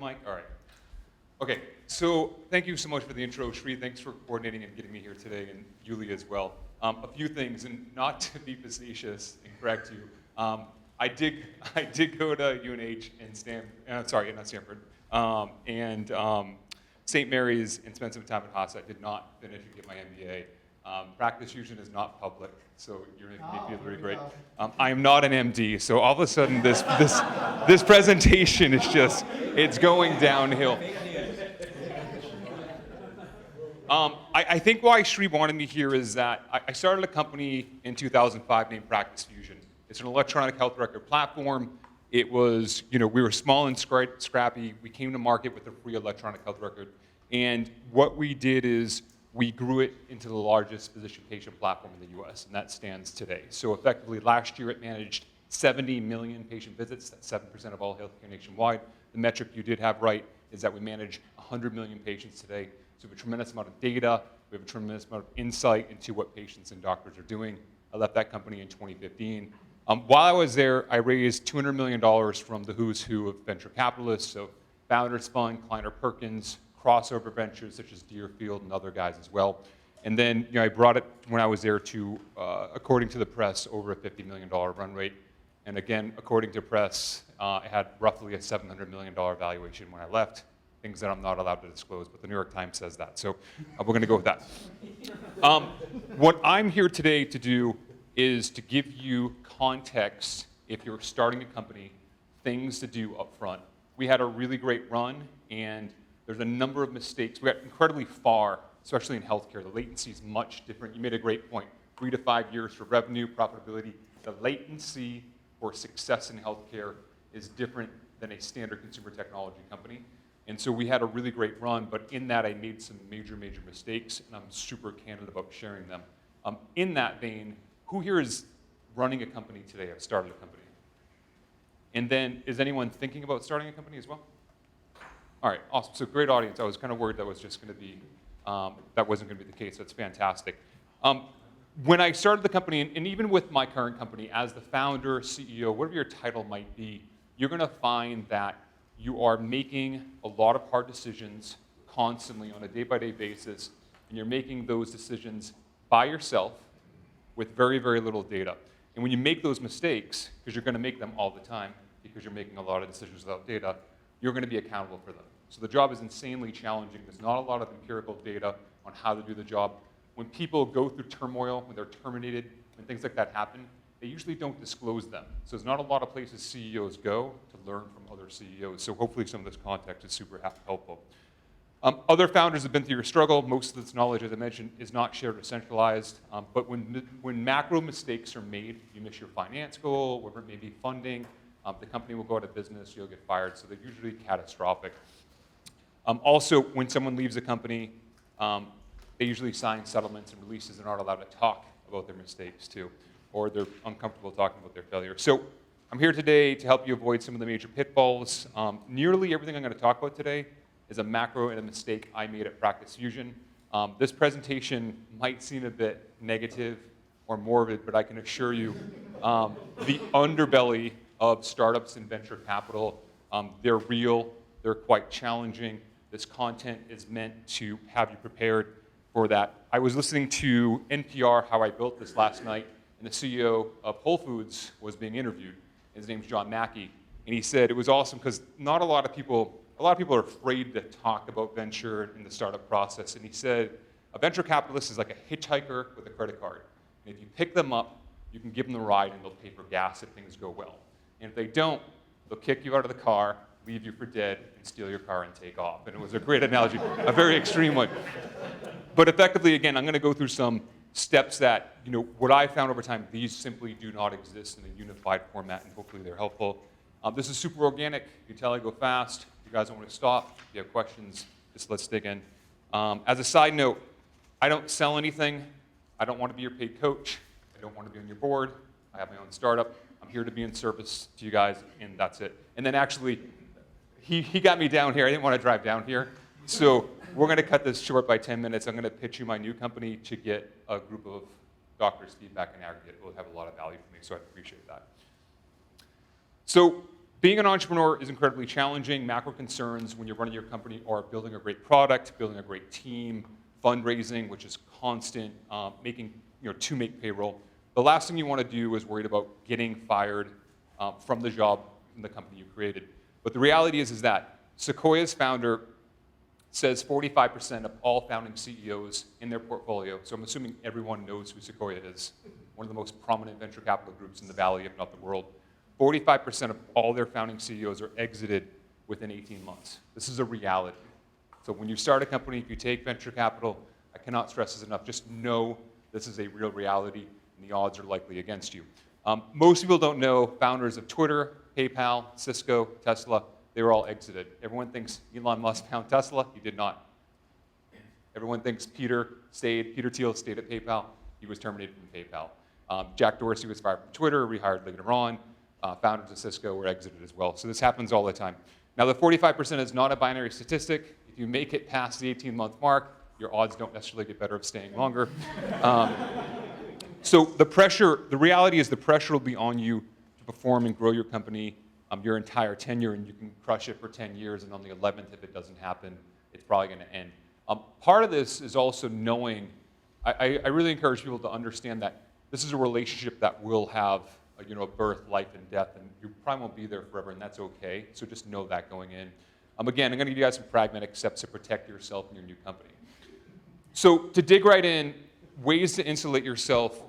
mic? All right. Okay, so thank you so much for the intro, Shri. Thanks for coordinating and getting me here today, and Julie as well. A few things, and not to be facetious and correct you, I did go to UNH and not Stanford, and St. Mary's and spent some time at Haas. I did not finish and get my MBA. Practice Fusion is not public, so you're making me feel very great. I am not an MD, so all of a sudden this presentation is just, it's going downhill. I think why Shri wanted me here is that I started a company in 2005 named Practice Fusion. It's an electronic health record platform. It was, we were small and scrappy. We came to market with a free electronic health record. And what we did is we grew it into the largest physician-patient platform in the US, and that stands today. So effectively, last year it managed 70 million patient visits. That's 7% of all healthcare nationwide. The metric you did have right is that we manage 100 million patients today. So we have a tremendous amount of data. We have a tremendous amount of insight into what patients and doctors are doing. I left that company in 2015. While I was there, I raised $200 million from the who's who of venture capitalists, so Founders Fund, Kleiner Perkins, crossover ventures such as Deerfield and other guys as well. And then I brought it when I was there to, according to the press, over a $50 million run rate. And again, according to press, I had roughly a $700 million valuation when I left. Things that I'm not allowed to disclose, but the New York Times says that. So we're going to go with that. What I'm here today to do is to give you context if you're starting a company, things to do up front. We had a really great run, and there's a number of mistakes. We got incredibly far, especially in healthcare. The latency is much different. You made a great point. 3 to 5 years for revenue, profitability. The latency for success in healthcare is different than a standard consumer technology company. And so we had a really great run, but in that I made some major mistakes, and I'm super candid about sharing them. In that vein, who here is running a company today, have started a company? And then, is anyone thinking about starting a company as well? All right, awesome, so great audience. I was kind of worried that was just gonna be, that wasn't gonna be the case, that's fantastic. When I started the company, and even with my current company, as the founder, CEO, whatever your title might be, you're gonna find that you are making a lot of hard decisions constantly on a day-by-day basis, and you're making those decisions by yourself with very little data. And when you make those mistakes, because you're going to make them all the time, because you're making a lot of decisions without data, you're going to be accountable for them. So the job is insanely challenging. There's not a lot of empirical data on how to do the job. When people go through turmoil, when they're terminated, when things like that happen, they usually don't disclose them. So there's not a lot of places CEOs go to learn from other CEOs. So hopefully some of this context is super helpful. Other founders have been through your struggle. Most of this knowledge, as I mentioned, is not shared or centralized. But when macro mistakes are made, you miss your finance goal, whatever it may be, funding, the company will go out of business, you'll get fired. So they're usually catastrophic. Also, when someone leaves a company, they usually sign settlements and releases. They're not allowed to talk about their mistakes too, or they're uncomfortable talking about their failure. So I'm here today to help you avoid some of the major pitfalls. Nearly everything I'm going to talk about today is a macro and a mistake I made at Practice Fusion. This presentation might seem a bit negative or morbid, but I can assure you the underbelly of startups and venture capital, they're real, they're quite challenging. This content is meant to have you prepared for that. I was listening to NPR, How I Built This, last night, and the CEO of Whole Foods was being interviewed. His name's John Mackey, and he said it was awesome because not a lot of people are afraid to talk about venture in the startup process. And he said, a venture capitalist is like a hitchhiker with a credit card. And if you pick them up, you can give them the ride and they'll pay for gas if things go well. And if they don't, they'll kick you out of the car, leave you for dead, and steal your car and take off. And it was a great analogy, a very extreme one. But effectively, again, I'm going to go through some steps that, what I found over time, these simply do not exist in a unified format, and hopefully they're helpful. This is super organic. You can tell I go fast. If you guys don't want to stop, if you have questions, just let's dig in. As a side note, I don't sell anything. I don't want to be your paid coach. I don't want to be on your board. I have my own startup. I'm here to be in service to you guys, and that's it. And then actually, he got me down here. I didn't want to drive down here. So we're going to cut this short by 10 minutes. I'm going to pitch you my new company to get a group of doctors' feedback in aggregate. It will have a lot of value for me, so I appreciate that. So Being an entrepreneur is incredibly challenging. Macro concerns when you're running your company are building a great product, building a great team, fundraising, which is constant, to make payroll. The last thing you want to do is worried about getting fired from the job in the company you created. But the reality is that Sequoia's founder says 45% of all founding CEOs in their portfolio, so I'm assuming everyone knows who Sequoia is, one of the most prominent venture capital groups in the Valley, if not the world. 45% of all their founding CEOs are exited within 18 months. This is a reality. So when you start a company, if you take venture capital, I cannot stress this enough, just know this is a real reality and the odds are likely against you. Most people don't know founders of Twitter, PayPal, Cisco, Tesla, they were all exited. Everyone thinks Elon Musk found Tesla, he did not. Everyone thinks Peter Thiel stayed at PayPal, he was terminated from PayPal. Jack Dorsey was fired from Twitter, rehired later on. Founders of Cisco were exited as well. So this happens all the time. Now the 45% is not a binary statistic. If you make it past the 18-month mark, your odds don't necessarily get better of staying longer. So the reality is the pressure will be on you to perform and grow your company your entire tenure, and you can crush it for 10 years, and on the 11th, if it doesn't happen, it's probably going to end. Part of this is also knowing, I really encourage people to understand that this is a relationship that will have a birth, life, and death, and you probably won't be there forever, and that's okay. So just know that going in. Again, I'm going to give you guys some pragmatic steps to protect yourself and your new company. So to dig right in, ways to insulate yourself.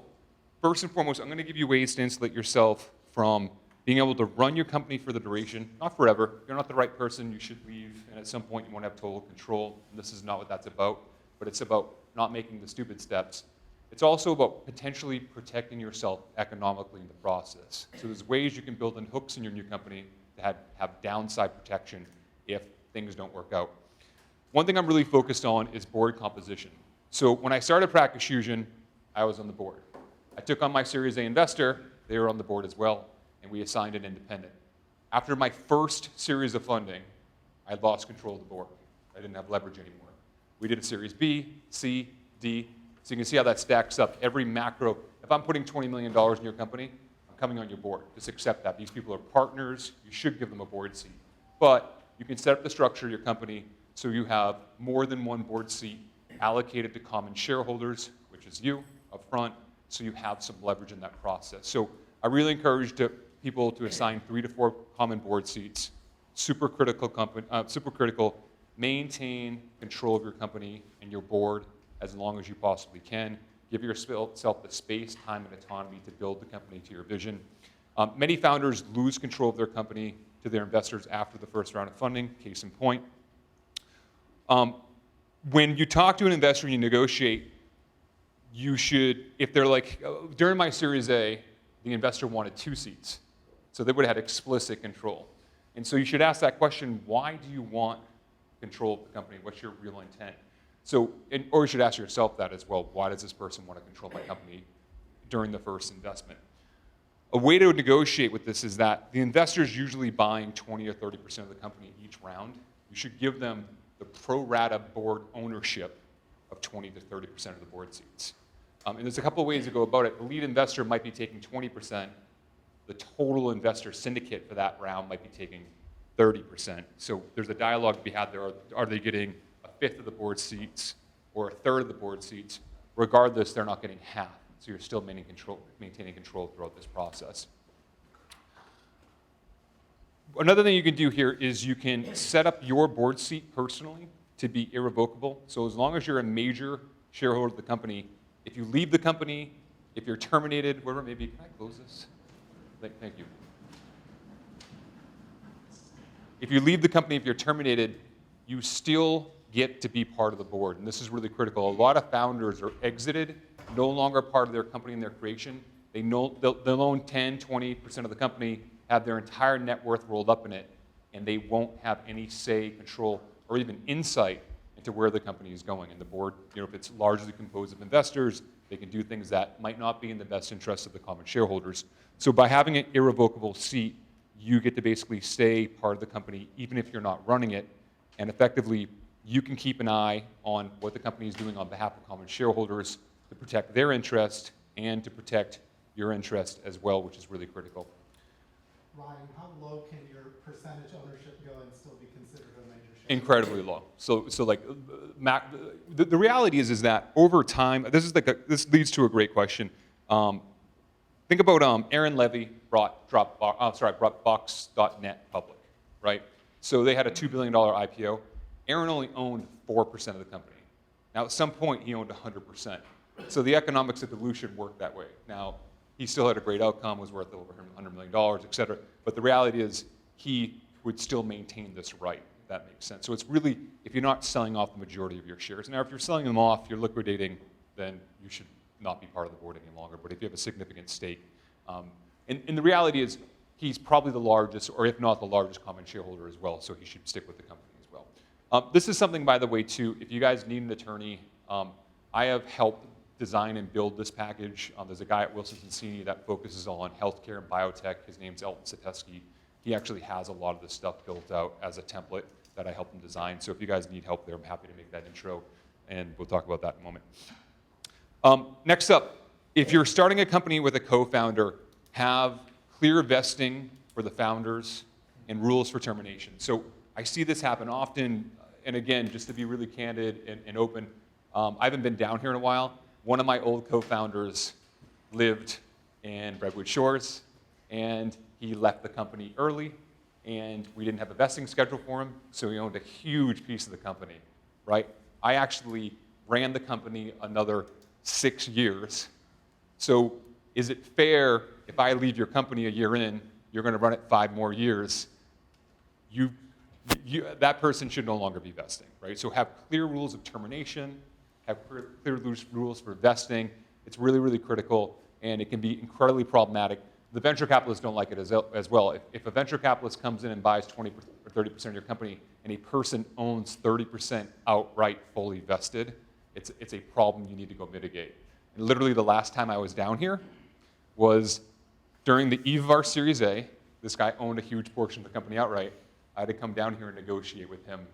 First and foremost, I'm going to give you ways to insulate yourself from being able to run your company for the duration, not forever. If you're not the right person, you should leave, and at some point you want to have total control. And this is not what that's about, but it's about not making the stupid steps. It's also about potentially protecting yourself economically in the process. So there's ways you can build in hooks in your new company to have downside protection if things don't work out. One thing I'm really focused on is board composition. So when I started Practice Fusion, I was on the board. I took on my Series A investor, they were on the board as well, and we assigned an independent. After my first series of funding, I lost control of the board. I didn't have leverage anymore. We did a Series B, C, D, so you can see how that stacks up. Every macro, if I'm putting $20 million in your company, I'm coming on your board. Just accept that. These people are partners. You should give them a board seat. But you can set up the structure of your company so you have more than one board seat allocated to common shareholders, which is you, up front, so you have some leverage in that process. So I really encourage people to assign 3 to 4 common board seats. Super critical. Maintain control of your company and your board as long as you possibly can. Give yourself the space, time, and autonomy to build the company to your vision. Many founders lose control of their company to their investors after the first round of funding, case in point. When you talk to an investor and you negotiate, you should, if they're like, during my Series A, the investor wanted 2 seats. So they would have had explicit control. And so you should ask that question, why do you want control of the company? What's your real intent? So, or you should ask yourself that as well. Why does this person want to control my company during the first investment? A way to negotiate with this is that the investor is usually buying 20 or 30% of the company each round. You should give them the pro rata board ownership of 20 to 30% of the board seats. And there's a couple of ways to go about it. The lead investor might be taking 20%. The total investor syndicate for that round might be taking 30%. So there's a dialogue to be had there. Are they getting a fifth of the board seats or a third of the board seats? Regardless, they're not getting half. So you're still maintaining control throughout this process. Another thing you can do here is you can set up your board seat personally to be irrevocable. So as long as you're a major shareholder of the company, if you leave the company, if you're terminated, whatever it may be, can I close this? Thank you. If you leave the company, if you're terminated, you still get to be part of the board. And this is really critical. A lot of founders are exited, no longer part of their company and their creation. They'll own 10, 20% of the company, have their entire net worth rolled up in it, and they won't have any say, control, or even insight into where the company is going. And the board, if it's largely composed of investors, they can do things that might not be in the best interest of the common shareholders. So by having an irrevocable seat, you get to basically stay part of the company even if you're not running it, and effectively you can keep an eye on what the company is doing on behalf of common shareholders to protect their interest and to protect your interest as well, which is really critical. Ryan, how low can your percentage ownership go and still be considered a major shareholder? Incredibly low. So like, the reality is that over time, this leads to a great question. Think about Aaron Levy brought Box.net public, right? So they had a $2 billion IPO. Aaron only owned 4% of the company. Now, at some point, he owned 100%. So the economics of dilution worked that way. Now, he still had a great outcome, was worth over $100 million, et cetera. But the reality is he would still maintain this right, if that makes sense. So it's really, if you're not selling off the majority of your shares. Now, if you're selling them off, you're liquidating, then you should not be part of the board any longer. But if you have a significant stake, and the reality is he's probably the largest, or if not the largest common shareholder as well, so he should stick with the company as well. This is something, by the way, too, if you guys need an attorney, I have helped design and build this package. There's a guy at Wilson Sonsini that focuses on healthcare and biotech. His name's Elton Satesky. He actually has a lot of this stuff built out as a template that I helped him design. So if you guys need help there, I'm happy to make that intro, and we'll talk about that in a moment. Next up, if you're starting a company with a co-founder, have clear vesting for the founders and rules for termination. So I see this happen often, and again, just to be really candid and open, I haven't been down here in a while. One of my old co-founders lived in Redwood Shores, and he left the company early, and we didn't have a vesting schedule for him, so he owned a huge piece of the company, right? I actually ran the company another 6 years. So is it fair if I leave your company a year in, you're going to run it 5 more years? That person should no longer be vesting, right? So have clear rules of termination, have clear rules for vesting. It's really, really critical, and it can be incredibly problematic. The venture capitalists don't like it as well. If a venture capitalist comes in and buys 20 or 30% of your company, and a person owns 30% outright fully vested, it's a problem you need to go mitigate. And literally the last time I was down here was during the eve of our Series A. This guy owned a huge portion of the company outright. I had to come down here and negotiate with him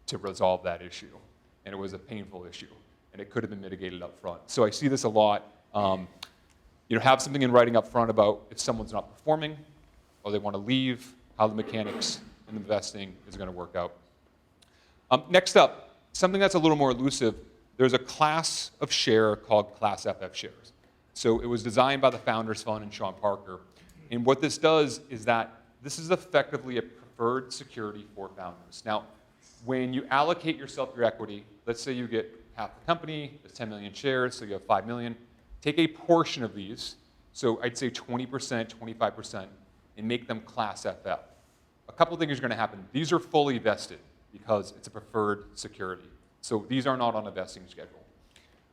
to resolve that issue. And it was a painful issue, and it could have been mitigated up front. So I see this a lot. Have something in writing up front about if someone's not performing or they want to leave, how the mechanics and the investing is going to work out. Next up, something that's a little more elusive. There's a class of share called Class FF shares. So it was designed by the Founders Fund and Sean Parker. And what this does is that this is effectively a preferred security for founders. Now, when you allocate yourself your equity, let's say you get half the company, there's 10 million shares, so you have 5 million. Take a portion of these, so I'd say 20%, 25%, and make them Class FF. A couple of things are going to happen. These are fully vested because it's a preferred security. So these are not on a vesting schedule.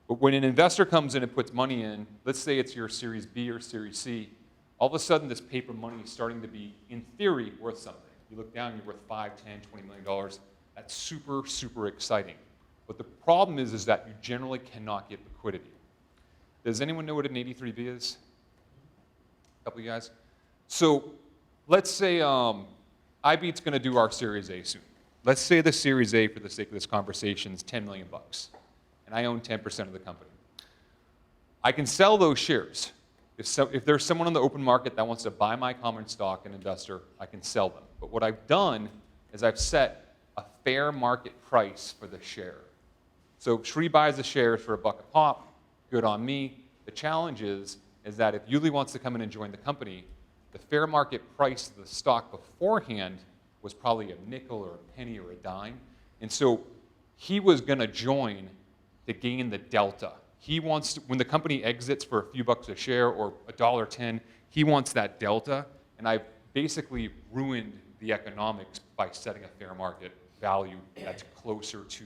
But when an investor comes in and puts money in, let's say it's your Series B or Series C, all of a sudden this paper money is starting to be, in theory, worth something. You look down, you're worth $5, $10, $20 million. That's super, super exciting. But the problem is that you generally cannot get liquidity. Does anyone know what an 83B is? A couple of you guys? So let's say iBeat's going to do our Series A soon. Let's say the Series A, for the sake of this conversation, is $10 million, and I own 10% of the company. I can sell those shares. If there's someone on the open market that wants to buy my common stock, an investor, I can sell them. But what I've done is I've set a fair market price for the share. So Sri buys the shares for $1 a pop, good on me. The challenge is that if Yuli wants to come in and join the company, the fair market price of the stock beforehand was probably a nickel or a penny or a dime. And so he was going to join to gain the delta. He wants to, when the company exits for a few bucks a share or $1.10, he wants that delta. And I've basically ruined the economics by setting a fair market value that's closer to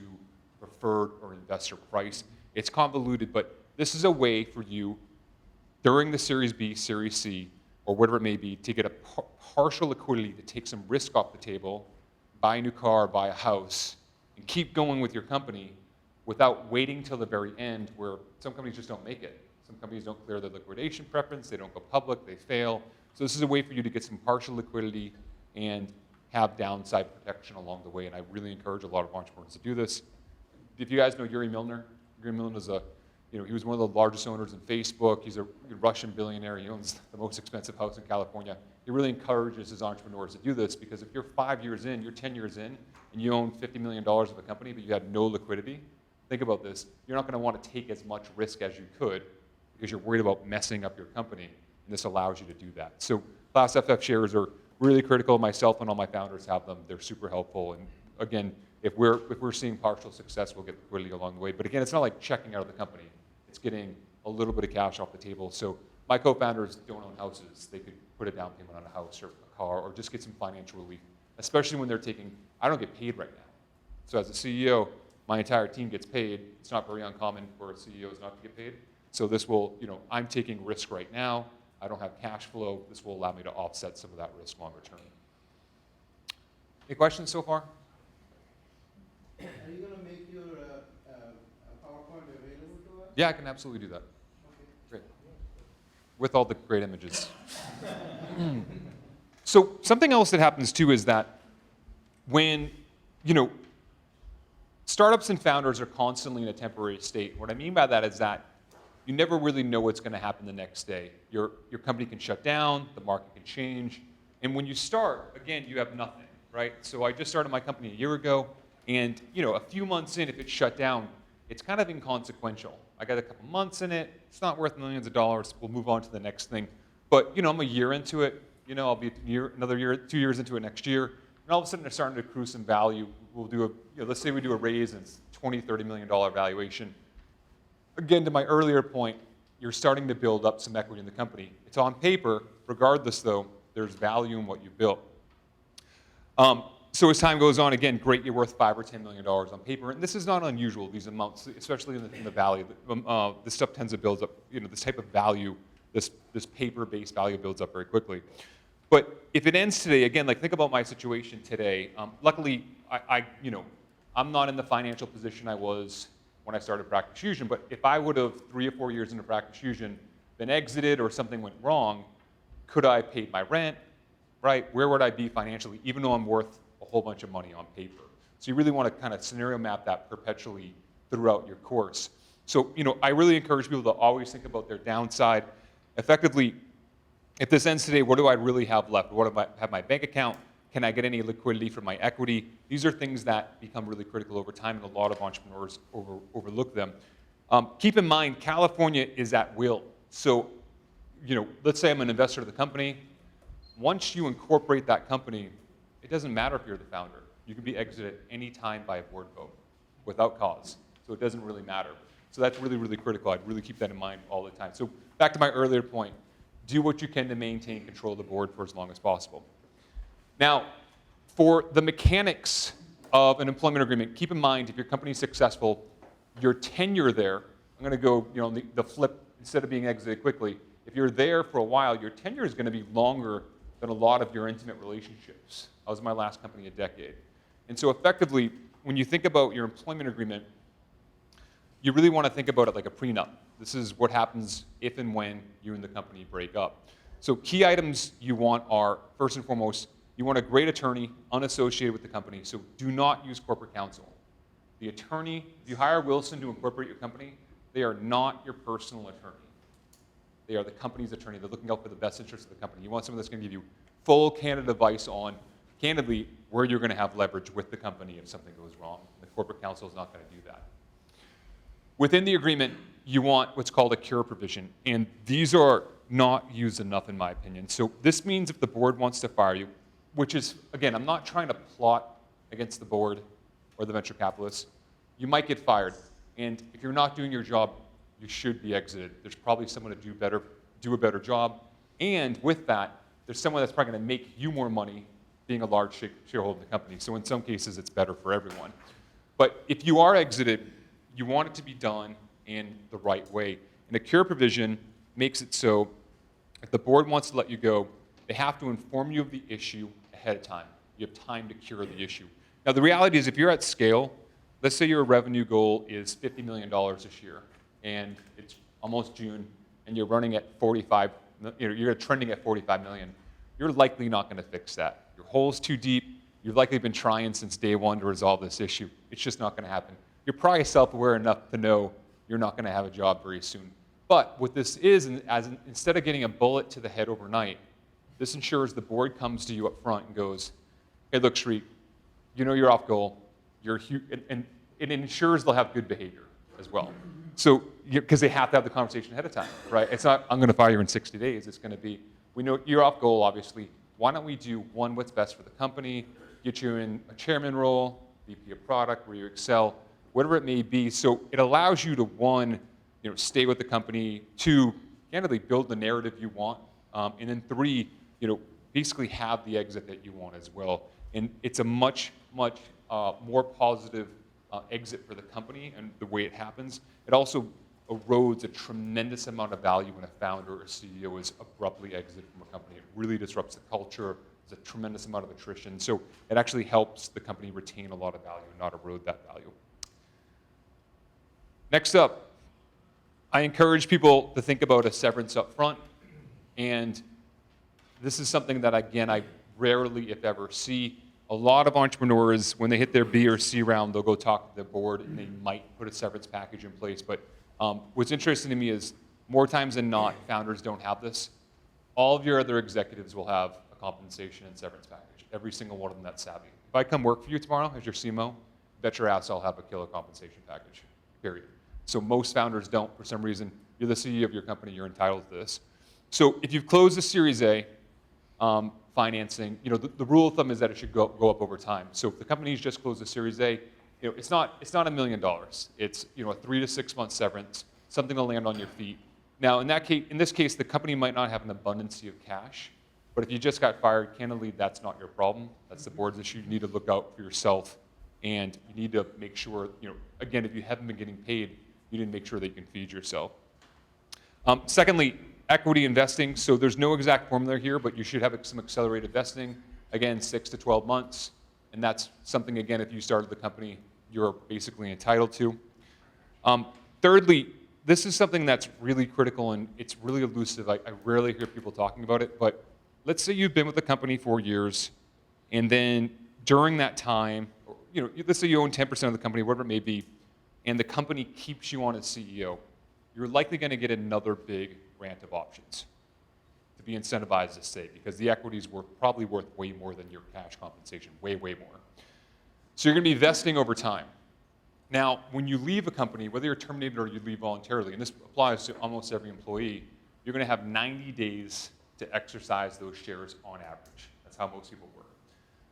preferred or investor price. It's convoluted, but this is a way for you during the Series B, Series C, or whatever it may be, to get a partial liquidity to take some risk off the table, buy a new car, buy a house, and keep going with your company without waiting till the very end, where some companies just don't make it. Some companies don't clear their liquidation preference, they don't go public, they fail. So this is a way for you to get some partial liquidity and have downside protection along the way, and I really encourage a lot of entrepreneurs to do this. If you guys know Yuri Milner, Yuri Milner is he was one of the largest owners in Facebook. He's a Russian billionaire. He owns the most expensive house in California. He it really encourages his entrepreneurs to do this, because if you're 5 years in, you're 10 years in, and you own $50 million of a company, but you had no liquidity, think about this. You're not going to want to take as much risk as you could because you're worried about messing up your company, and this allows you to do that. So Class FF shares are really critical. Myself and all my founders have them. They're super helpful. And again, if we're seeing partial success, we'll get liquidity along the way. But again, it's not like checking out of the company. It's getting a little bit of cash off the table. So my co-founders don't own houses. They could put a down payment on a house or a car, or just get some financial relief, especially when they're taking, I don't get paid right now. So as a CEO, my entire team gets paid. It's not very uncommon for CEOs not to get paid. So this will, I'm taking risk right now. I don't have cash flow. This will allow me to offset some of that risk longer term. Any questions so far? Are you going to make your PowerPoint available to us? Yeah, I can absolutely do that. Okay. Great. With all the great images. So something else that happens too is that when, startups and founders are constantly in a temporary state. What I mean by that is that you never really know what's going to happen the next day. Your company can shut down, the market can change, and when you start, again, you have nothing, right? So I just started my company a year ago, and a few months in, if it's shut down, it's kind of inconsequential. I got a couple months in it. It's not worth millions of dollars. We'll move on to the next thing. But I'm a year into it. I'll be another year, 2 years into it next year, and all of a sudden they're starting to accrue some value. We'll do let's say we do a raise and it's $20, $30 million valuation. Again, to my earlier point, you're starting to build up some equity in the company. It's on paper. Regardless, though, there's value in what you built. So as time goes on, again, great, you're worth $5 or $10 million on paper. And this is not unusual, these amounts, especially in the valley. This stuff tends to build up, this type of value, this paper-based value builds up very quickly. But if it ends today, again, think about my situation today. Luckily, I'm not in the financial position I was when I started Practice Fusion, but if I would have 3 or 4 years into Practice Fusion been exited or something went wrong, could I have paid my rent, right? Where would I be financially, even though I'm worth a whole bunch of money on paper? So you really want to kind of scenario map that perpetually throughout your course. So, I really encourage people to always think about their downside. Effectively, if this ends today, what do I really have left? What do I have my bank account? Can I get any liquidity from my equity? These are things that become really critical over time, and a lot of entrepreneurs overlook them. Keep in mind, California is at will. So, let's say I'm an investor of the company. Once you incorporate that company, it doesn't matter if you're the founder. You can be exited any time by a board vote without cause. So it doesn't really matter. So that's really, really critical. I'd really keep that in mind all the time. So back to my earlier point, do what you can to maintain control of the board for as long as possible. Now, for the mechanics of an employment agreement, keep in mind if your company is successful, your tenure there, I'm going to go, the flip, instead of being exited quickly, if you're there for a while, your tenure is going to be longer than a lot of your intimate relationships. I was in my last company a decade. And so effectively, when you think about your employment agreement, you really want to think about it like a prenup. This is what happens if and when you and the company break up. So key items you want are, first and foremost, you want a great attorney unassociated with the company, so do not use corporate counsel. The attorney, if you hire Wilson to incorporate your company, they are not your personal attorney. They are the company's attorney. They're looking out for the best interests of the company. You want someone that's going to give you full candid advice on, candidly, where you're going to have leverage with the company if something goes wrong. The corporate counsel is not going to do that. Within the agreement, you want what's called a cure provision, and these are not used enough in my opinion. So this means if the board wants to fire you, which is, again, I'm not trying to plot against the board or the venture capitalists, you might get fired. And if you're not doing your job, you should be exited. There's probably someone to do a better job. And with that, there's someone that's probably going to make you more money being a large shareholder in the company. So in some cases, it's better for everyone. But if you are exited, you want it to be done in the right way. And a cure provision makes it so if the board wants to let you go, they have to inform you of the issue ahead of time. You have time to cure the issue. Now, the reality is if you're at scale, let's say your revenue goal is $50 million this year, and it's almost June, and you're running at 45, you're trending at 45 million, you're likely not going to fix that. Your hole's too deep. You've likely been trying since day one to resolve this issue. It's just not going to happen. You're probably self-aware enough to know you're not going to have a job very soon. But what this is, instead of getting a bullet to the head overnight, This ensures the board comes to you up front and goes, hey, look, Sri, you know you're off goal. And it ensures they'll have good behavior as well. So, because they have to have the conversation ahead of time, right? It's not, I'm going to fire you in 60 days. It's going to be, we know you're off goal, obviously. Why don't we do, one, what's best for the company, get you in a chairman role, VP of product, where you excel, whatever it may be. So it allows you to, one, stay with the company, two, candidly build the narrative you want, and then three, basically have the exit that you want as well. And it's a much, much more positive exit for the company and the way it happens. It also erodes a tremendous amount of value when a founder or CEO is abruptly exited from a company. It really disrupts the culture. There's a tremendous amount of attrition. So it actually helps the company retain a lot of value and not erode that value. Next up, I encourage people to think about a severance up front. And this is something that, again, I rarely, if ever, see. A lot of entrepreneurs, when they hit their B or C round, they'll go talk to their board and they might put a severance package in place. But what's interesting to me is more times than not, founders don't have this. All of your other executives will have a compensation and severance package. Every single one of them that's savvy. If I come work for you tomorrow as your CMO, bet your ass I'll have a killer compensation package, period. So most founders don't, for some reason. You're the CEO of your company, you're entitled to this. So if you've closed a Series A, financing, the rule of thumb is that it should go up over time. So if the company's just closed a Series A, it's not $1 million. It's a 3 to 6 month severance, something to land on your feet. Now in this case, the company might not have an abundance of cash, but if you just got fired, candidly, that's not your problem. That's the board's issue. You need to look out for yourself, and you need to make sure, again, if you haven't been getting paid, you need to make sure that you can feed yourself. Secondly, equity investing. So there's no exact formula here, but you should have some accelerated vesting. Again, 6 to 12 months. And that's something, again, if you started the company, you're basically entitled to. Thirdly, this is something that's really critical and it's really elusive. I rarely hear people talking about it, but let's say you've been with the company 4 years, and then during that time, let's say you own 10% of the company, whatever it may be, and the company keeps you on as CEO, you're likely going to get another big grant of options to be incentivized to stay, because the equities were probably worth way more than your cash compensation, way, way more. So you're going to be vesting over time. Now, when you leave a company, whether you're terminated or you leave voluntarily, and this applies to almost every employee, you're going to have 90 days to exercise those shares on average. That's how most people work.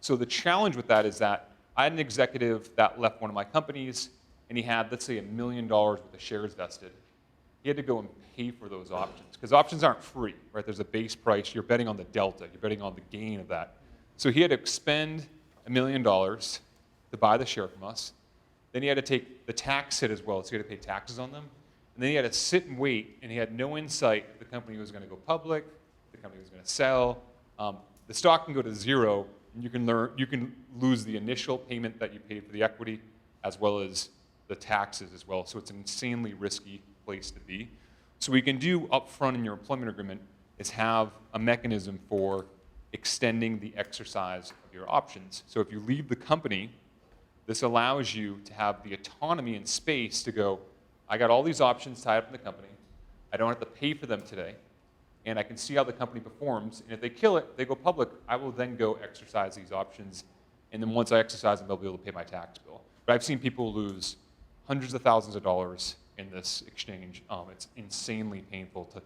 So the challenge with that is that I had an executive that left one of my companies, and he had, let's say, $1 million worth of shares vested. He had to go and pay for those options, because options aren't free, right? There's a base price. You're betting on the delta. You're betting on the gain of that. So he had to expend $1 million to buy the share from us. Then he had to take the tax hit as well, so he had to pay taxes on them. And then he had to sit and wait, and he had no insight if the company was going to go public, the company was going to sell. The stock can go to zero, and you can lose the initial payment that you paid for the equity, as well as the taxes as well. So it's an insanely risky place to be. So what you can do up front in your employment agreement is have a mechanism for extending the exercise of your options. So if you leave the company, this allows you to have the autonomy and space to go, I got all these options tied up in the company. I don't have to pay for them today. And I can see how the company performs. And if they kill it, they go public, I will then go exercise these options. And then once I exercise them, they'll be able to pay my tax bill. But I've seen people lose hundreds of thousands of dollars in this exchange. It's insanely painful to,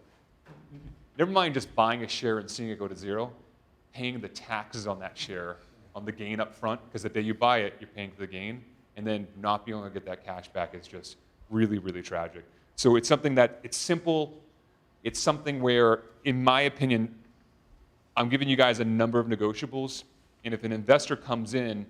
never mind just buying a share and seeing it go to zero, paying the taxes on that share, on the gain up front, because the day you buy it, you're paying for the gain, and then not being able to get that cash back is just really, really tragic. So it's something that, it's simple, it's something where, in my opinion, I'm giving you guys a number of negotiables, and if an investor comes in,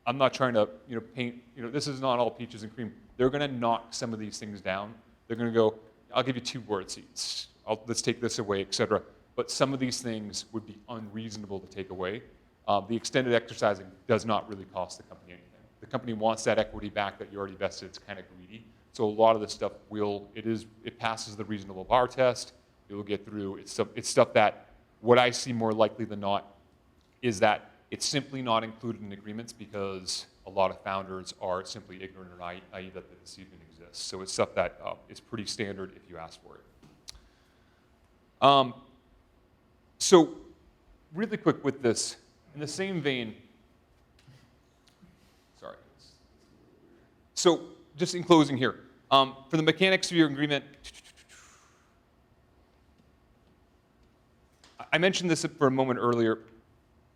I'm not trying to paint, this is not all peaches and cream. They're going to knock some of these things down. They're going to go, I'll give you 2 board seats. Let's take this away, et cetera. But some of these things would be unreasonable to take away. The extended exercising does not really cost the company anything. The company wants that equity back that you already vested. It's kind of greedy. So a lot of this stuff it passes the reasonable bar test. It will get through. It's stuff that, what I see more likely than not, is that it's simply not included in agreements because a lot of founders are simply ignorant or naive that this even exists. So it's stuff that is pretty standard if you ask for it. So really quick with this, in the same vein, sorry. So just in closing here, for the mechanics of your agreement, I mentioned this for a moment earlier.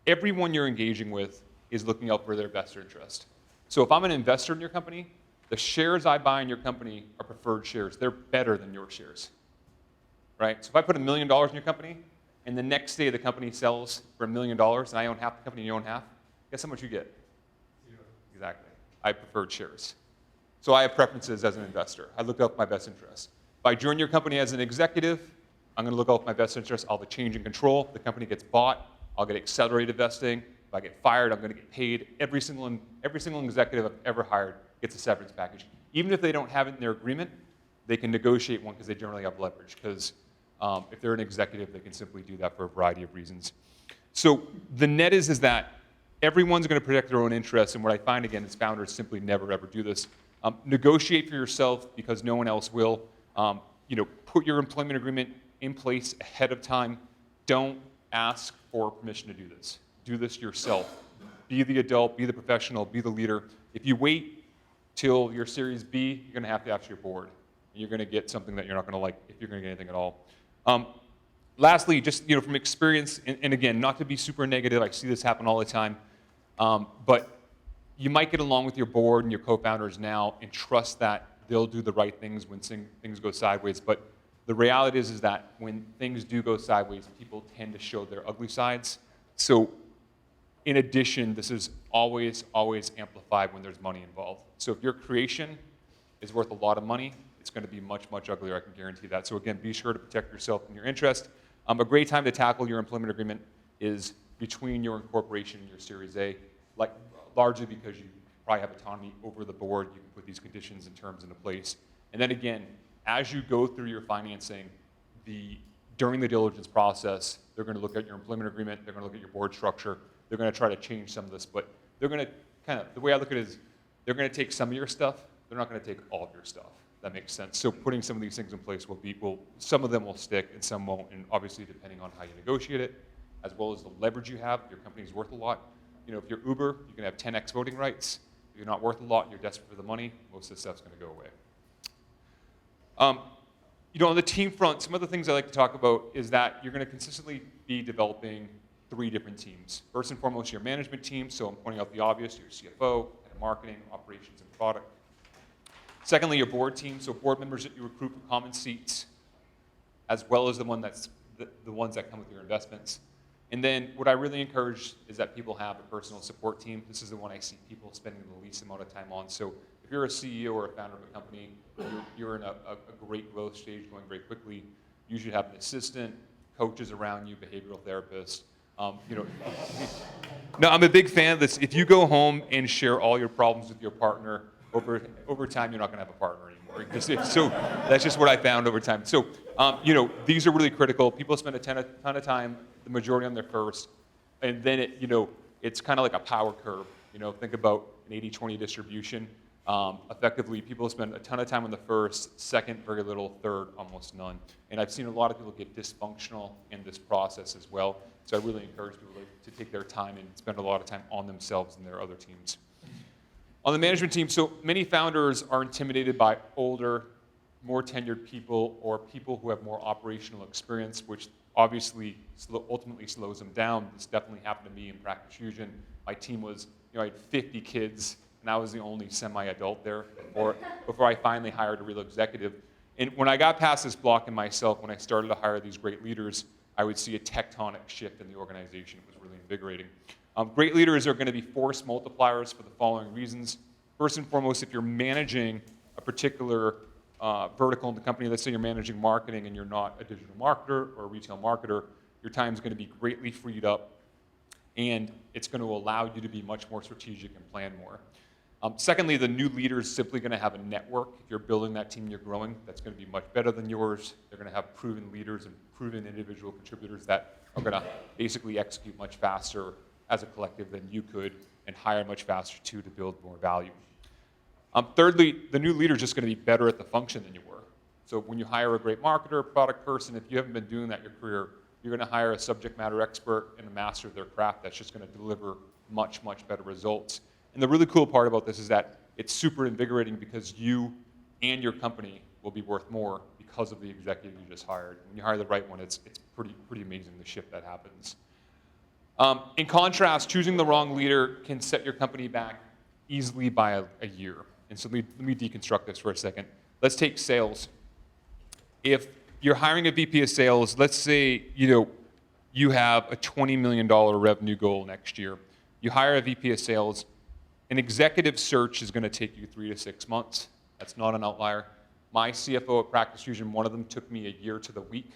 Everyone you're engaging with is looking out for their best interest. So if I'm an investor in your company, the shares I buy in your company are preferred shares. They're better than your shares, right? So if I put $1 million in your company, and the next day the company sells for $1 million, and I own half the company and you own half, guess how much you get? Zero. Exactly. I preferred shares. So I have preferences as an investor. I look out for my best interest. If I join your company as an executive, I'm going to look out for my best interest. I'll have a change in control. The company gets bought. I'll get accelerated vesting. If I get fired, I'm going to get paid. Every single executive I've ever hired gets a severance package. Even if they don't have it in their agreement, they can negotiate one because they generally have leverage. Because if they're an executive, they can simply do that for a variety of reasons. So the net is that everyone's going to protect their own interests. And what I find, again, is founders simply never, ever do this. Negotiate for yourself because no one else will. Put your employment agreement in place ahead of time. Don't ask for permission to do this. Do this yourself. Be the adult, be the professional, be the leader. If you wait till your Series B, you're going to have to ask your board. And you're going to get something that you're not going to like if you're going to get anything at all. Lastly, just from experience, and again, not to be super negative, I see this happen all the time, but you might get along with your board and your co-founders now and trust that they'll do the right things when things go sideways. But the reality is that when things do go sideways, people tend to show their ugly sides. So in addition, this is always, always amplified when there's money involved. So if your creation is worth a lot of money, it's going to be much, much uglier, I can guarantee that. So again, be sure to protect yourself and your interest. A great time to tackle your employment agreement is between your incorporation and your Series A, largely because you probably have autonomy over the board. You can put these conditions and terms into place. And then again, as you go through your financing, during the diligence process, they're going to look at your employment agreement, they're going to look at your board structure, they're going to try to change some of this, but they're going to the way I look at it is, they're going to take some of your stuff, they're not going to take all of your stuff. That makes sense. So putting some of these things in place some of them will stick and some won't, and obviously depending on how you negotiate it, as well as the leverage you have, your company's worth a lot. If you're Uber, you can have 10x voting rights. If you're not worth a lot and you're desperate for the money, most of this stuff's going to go away. On the team front, some of the things I like to talk about is that you're going to consistently be developing 3 different teams. First and foremost, your management team, so I'm pointing out the obvious, your CFO, head of marketing, operations, and product. Secondly, your board team, so board members that you recruit for common seats, as well as the ones that come with your investments. And then what I really encourage is that people have a personal support team. This is the one I see people spending the least amount of time on. So if you're a CEO or a founder of a company, you're in a great growth stage going very quickly, you should have an assistant, coaches around you, behavioral therapists. No, I'm a big fan of this. If you go home and share all your problems with your partner, over time, you're not going to have a partner anymore. So that's just what I found over time. So, these are really critical. People spend a ton of time, the majority on their first, and then it's kind of like a power curve. Think about an 80-20 distribution. Effectively, people spend a ton of time on the first, second, very little, third, almost none. And I've seen a lot of people get dysfunctional in this process as well. So I really encourage people to take their time and spend a lot of time on themselves and their other teams. On the management team, so many founders are intimidated by older, more tenured people or people who have more operational experience, which obviously ultimately slows them down. This definitely happened to me in Practice Fusion. My team was, I had 50 kids, and I was the only semi-adult there before I finally hired a real executive. And when I got past this block in myself, when I started to hire these great leaders, I would see a tectonic shift in the organization. It was really invigorating. Great leaders are going to be force multipliers for the following reasons. First and foremost, if you're managing a particular vertical in the company, let's say you're managing marketing and you're not a digital marketer or a retail marketer, your time is going to be greatly freed up, and it's going to allow you to be much more strategic and plan more. Secondly, the new leader is simply going to have a network. If you're building that team, you're growing, that's going to be much better than yours. They're going to have proven leaders and proven individual contributors that are going to basically execute much faster as a collective than you could, and hire much faster too to build more value. Thirdly, the new leader is just going to be better at the function than you were. So when you hire a great marketer, product person, if you haven't been doing that your career, you're going to hire a subject matter expert and a master of their craft that's just going to deliver much, much better results. And the really cool part about this is that it's super invigorating because you and your company will be worth more because of the executive you just hired. When you hire the right one, it's pretty amazing the shift that happens. In contrast, choosing the wrong leader can set your company back easily by a year. And so let me deconstruct this for a second. Let's take sales. If you're hiring a VP of sales, let's say you have a $20 million revenue goal next year. You hire a VP of sales. An executive search is going to take you 3 to 6 months. That's not an outlier. My CFO at Practice Fusion, one of them took me a year to the week.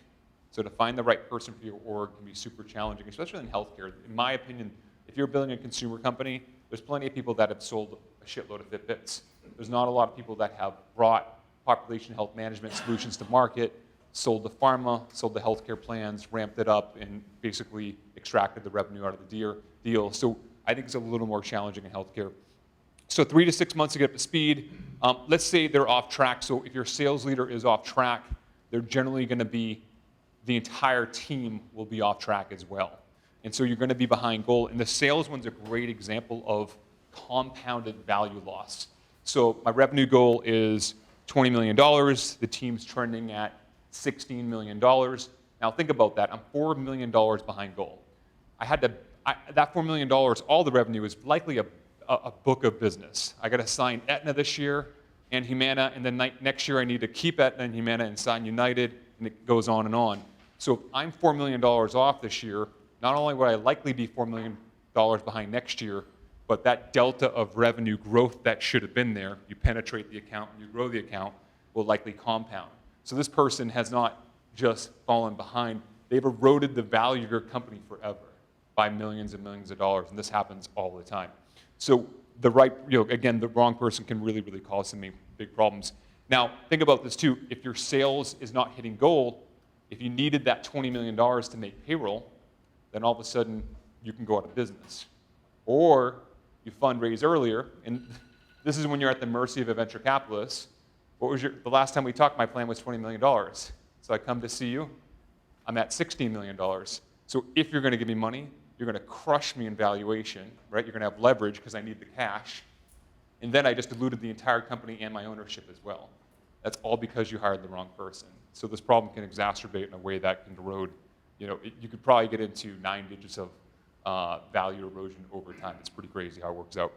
So to find the right person for your org can be super challenging, especially in healthcare. In my opinion, if you're building a consumer company, there's plenty of people that have sold a shitload of Fitbits. There's not a lot of people that have brought population health management solutions to market, sold the pharma, sold the healthcare plans, ramped it up, and basically extracted the revenue out of the deal. So I think it's a little more challenging in healthcare. So 3 to 6 months to get up to speed. Let's say they're off track. So if your sales leader is off track, they're generally going to be, the entire team will be off track as well. And so you're going to be behind goal. And the sales one's a great example of compounded value loss. So my revenue goal is $20 million. The team's trending at $16 million. Now think about that. I'm $4 million behind goal. That $4 million, all the revenue is likely a book of business. I got to sign Aetna this year and Humana, and then next year I need to keep Aetna and Humana and sign United, and it goes on and on. So if I'm $4 million off this year, not only would I likely be $4 million behind next year, but that delta of revenue growth that should have been there, you penetrate the account and you grow the account, will likely compound. So this person has not just fallen behind, they've eroded the value of your company forever by millions and millions of dollars, and this happens all the time. So the wrong person can really, really cause some big problems. Now, think about this too. If your sales is not hitting goal, if you needed that $20 million to make payroll, then all of a sudden you can go out of business. Or you fundraise earlier, and this is when you're at the mercy of a venture capitalist. The last time we talked, my plan was $20 million. So I come to see you, I'm at $16 million. So if you're going to give me money, you're going to crush me in valuation, right? You're going to have leverage because I need the cash. And then I just diluted the entire company and my ownership as well. That's all because you hired the wrong person. So this problem can exacerbate in a way that can erode. You could probably get into 9 digits of value erosion over time. It's pretty crazy how it works out.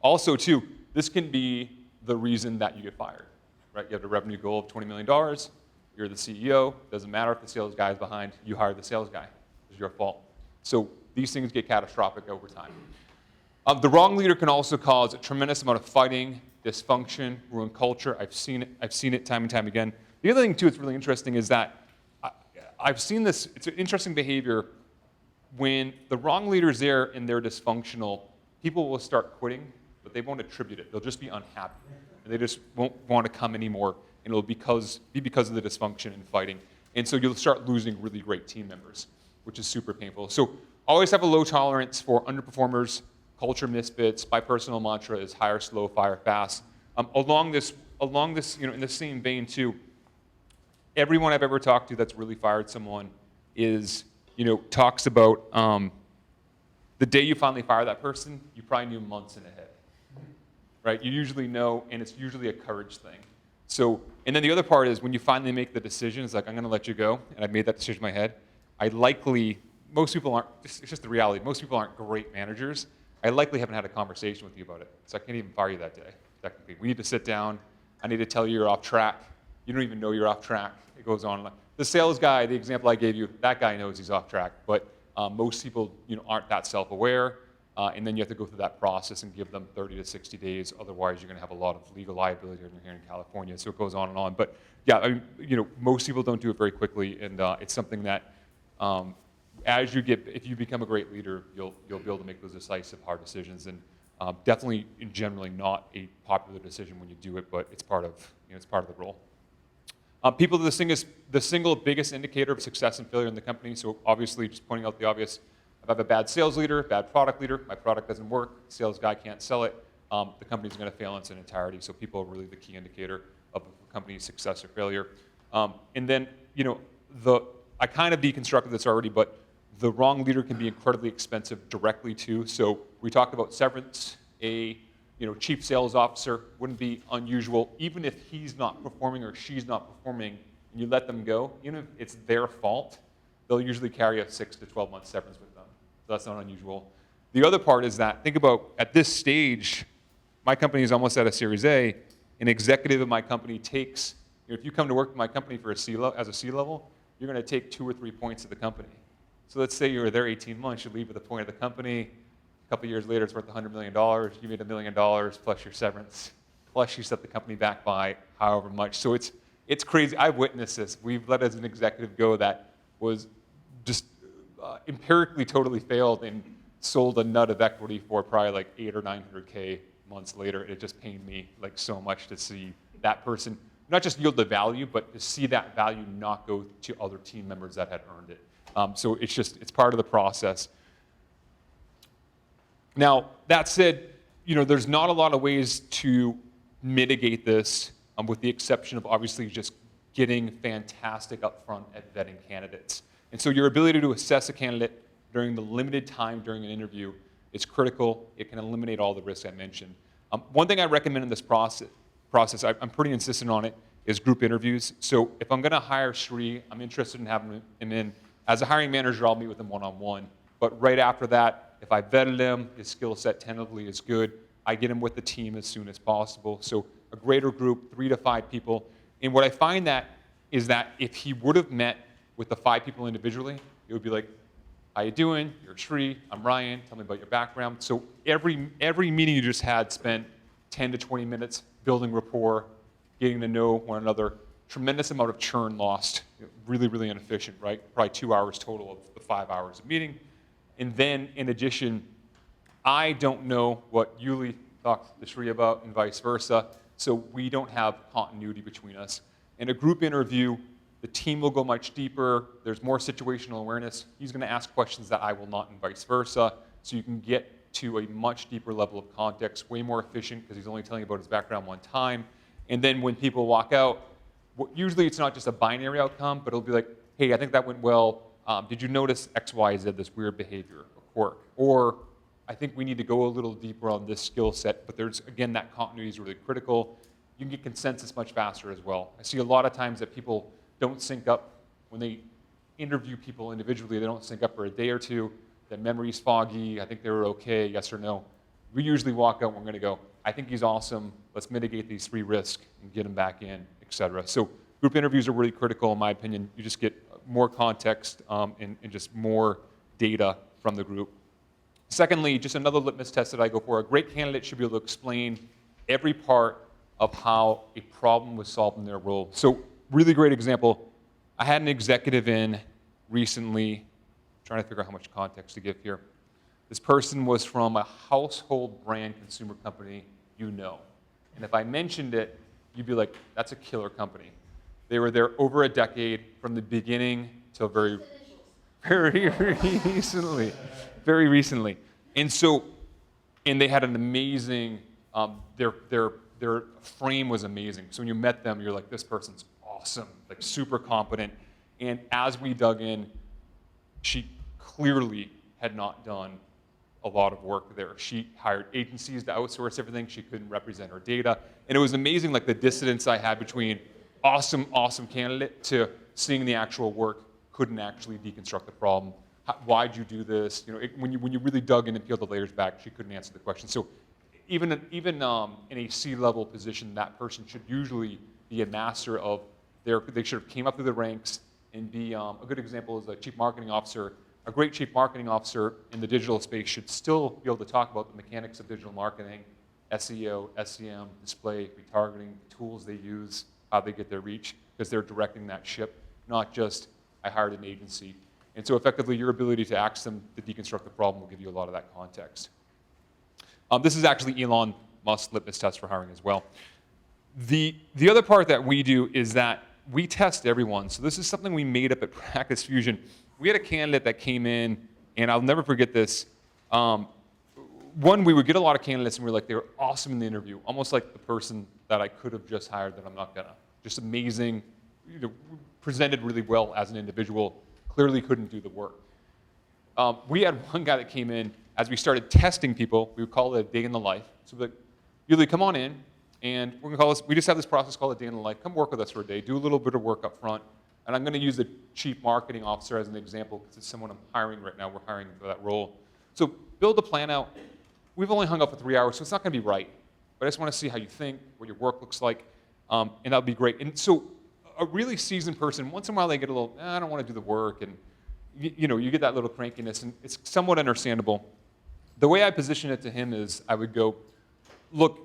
Also, too, this can be the reason that you get fired, right? You have a revenue goal of $20 million. You're the CEO. Doesn't matter if the sales guy is behind. You hired the sales guy. It's your fault. So these things get catastrophic over time. The wrong leader can also cause a tremendous amount of fighting, dysfunction, ruin culture. I've seen it time and time again. The other thing, too, that's really interesting is that I've seen this. It's an interesting behavior. When the wrong leader's there and they're dysfunctional, people will start quitting, but they won't attribute it. They'll just be unhappy. And they just won't want to come anymore, and it'll be because of the dysfunction and fighting. And so you'll start losing really great team members, which is super painful. So always have a low tolerance for underperformers, culture misfits. My personal mantra is hire slow, fire fast. Along this, in the same vein too, everyone I've ever talked to that's really fired someone talks about the day you finally fire that person, you probably knew months in ahead, right? You usually know, and it's usually a courage thing. So, and then the other part is when you finally make the decision, it's like, I'm going to let you go, and I've made that decision in my head. Most people aren't, it's just the reality, most people aren't great managers. I likely haven't had a conversation with you about it, so I can't even fire you that day, technically. We need to sit down. I need to tell you you're off track. You don't even know you're off track. It goes on. The sales guy, the example I gave you, that guy knows he's off track, but most people aren't that self-aware, and then you have to go through that process and give them 30 to 60 days. Otherwise, you're going to have a lot of legal liability here in California, so it goes on and on. But yeah, most people don't do it very quickly, and it's something that if you become a great leader, you'll be able to make those decisive, hard decisions, and definitely, generally, not a popular decision when you do it, but it's part of the role. People are the single biggest indicator of success and failure in the company. So obviously, just pointing out the obvious, if I have a bad sales leader, bad product leader, my product doesn't work, sales guy can't sell it, the company's going to fail in its entirety. So people are really the key indicator of a company's success or failure. And then, I kind of deconstructed this already, but the wrong leader can be incredibly expensive directly too. So we talked about severance. A chief sales officer wouldn't be unusual, even if he's not performing or she's not performing, and you let them go, even if it's their fault, they'll usually carry a 6 to 12 month severance with them. So that's not unusual. The other part is that, think about, at this stage, my company is almost at a Series A. An executive of my company takes, if you come to work with my company for as a C-level, you're going to take 2 or 3 points of the company. So let's say you were there 18 months, you leave with a point of the company. A couple years later, it's worth $100 million. You made $1 million plus your severance, plus you set the company back by however much. So it's crazy. I've witnessed this. We've let as an executive go that was just empirically totally failed and sold a nut of equity for probably like 800 or 900K months later. It just pained me like so much to see that person not just yield the value, but to see that value not go to other team members that had earned it. So it's part of the process. Now, that said, there's not a lot of ways to mitigate this, with the exception of obviously just getting fantastic upfront at vetting candidates. And so your ability to assess a candidate during the limited time during an interview is critical. It can eliminate all the risks I mentioned. One thing I recommend in this process, I'm pretty insistent on it, is group interviews. So if I'm going to hire Sri, I'm interested in having him in. As a hiring manager, I'll meet with him one-on-one. But right after that, if I vetted him, his skill set tentatively is good, I get him with the team as soon as possible. So a greater group, 3 to 5 people. And what I find is that if he would have met with the 5 people individually, it would be like, how you doing? You're Sri, I'm Ryan, tell me about your background. So every meeting you just had spent 10 to 20 minutes building rapport, getting to know one another. Tremendous amount of churn lost, really, really inefficient, right? Probably 2 hours total of the 5 hours of meeting. And then in addition, I don't know what Yuli talked to Sri about and vice versa, so we don't have continuity between us. In a group interview, the team will go much deeper, there's more situational awareness. He's going to ask questions that I will not and vice versa, so you can get to a much deeper level of context, way more efficient because he's only telling you about his background one time. And then when people walk out, usually it's not just a binary outcome, but it'll be like, hey, I think that went well. Did you notice X, Y, Z, this weird behavior or quirk? Or I think we need to go a little deeper on this skill set, but there's, again, that continuity is really critical. You can get consensus much faster as well. I see a lot of times that people don't sync up when they interview people individually. They don't sync up for a day or two. Their memory's foggy. I think they were okay, yes or no. We usually walk out and we're going to go, I think he's awesome. Let's mitigate these 3 risks and get him back in, et cetera. So group interviews are really critical in my opinion. You just get more context and just more data from the group. Secondly, just another litmus test that I go for, a great candidate should be able to explain every part of how a problem was solved in their role. So really great example, I had an executive in recently, trying to figure out how much context to give here. This person was from a household brand consumer company you know. And if I mentioned it, you'd be like, that's a killer company. They were there over a decade, from the beginning till very recently. Very recently. And so, and they had an amazing, their frame was amazing. So when you met them, you're like, this person's awesome, like super competent. And as we dug in, she clearly had not done a lot of work there. She hired agencies to outsource everything. She couldn't represent her data. And it was amazing, like the dissonance I had between awesome candidate to seeing the actual work, couldn't actually deconstruct the problem. Why'd you do this? When you really dug in and peeled the layers back, she couldn't answer the question. So even in a C-level position, that person should usually be a master of they should have came up through the ranks and be, a good example is a chief marketing officer. A great chief marketing officer in the digital space should still be able to talk about the mechanics of digital marketing, SEO, SEM, display, retargeting, tools they use, how they get their reach, because they're directing that ship, not just, I hired an agency. And so effectively, your ability to ask them to deconstruct the problem will give you a lot of that context. This is actually Elon Musk's litmus test for hiring as well. The other part that we do is that we test everyone. So this is something we made up at Practice Fusion. We had a candidate that came in, and I'll never forget this. One, we would get a lot of candidates, and we were like, they were awesome in the interview, almost like the person that I could have just hired that I'm not gonna. Just amazing, presented really well as an individual. clearly couldn't do the work. We had one guy that came in, as we started testing people, we would call it a day in the life. So we'd be like, Yuli, come on in, and we're gonna call this, we just have this process called a day in the life. Come work with us for a day, do a little bit of work up front. And I'm gonna use the chief marketing officer as an example, because it's someone I'm hiring right now. We're hiring for that role. So build a plan out. We've only hung up for 3 hours, so it's not gonna be right. But I just wanna see how you think, what your work looks like, and that'll be great. And so a really seasoned person, once in a while they get a little, I don't wanna do the work, and you know, you get that little crankiness, and it's somewhat understandable. The way I position it to him is I would go, look,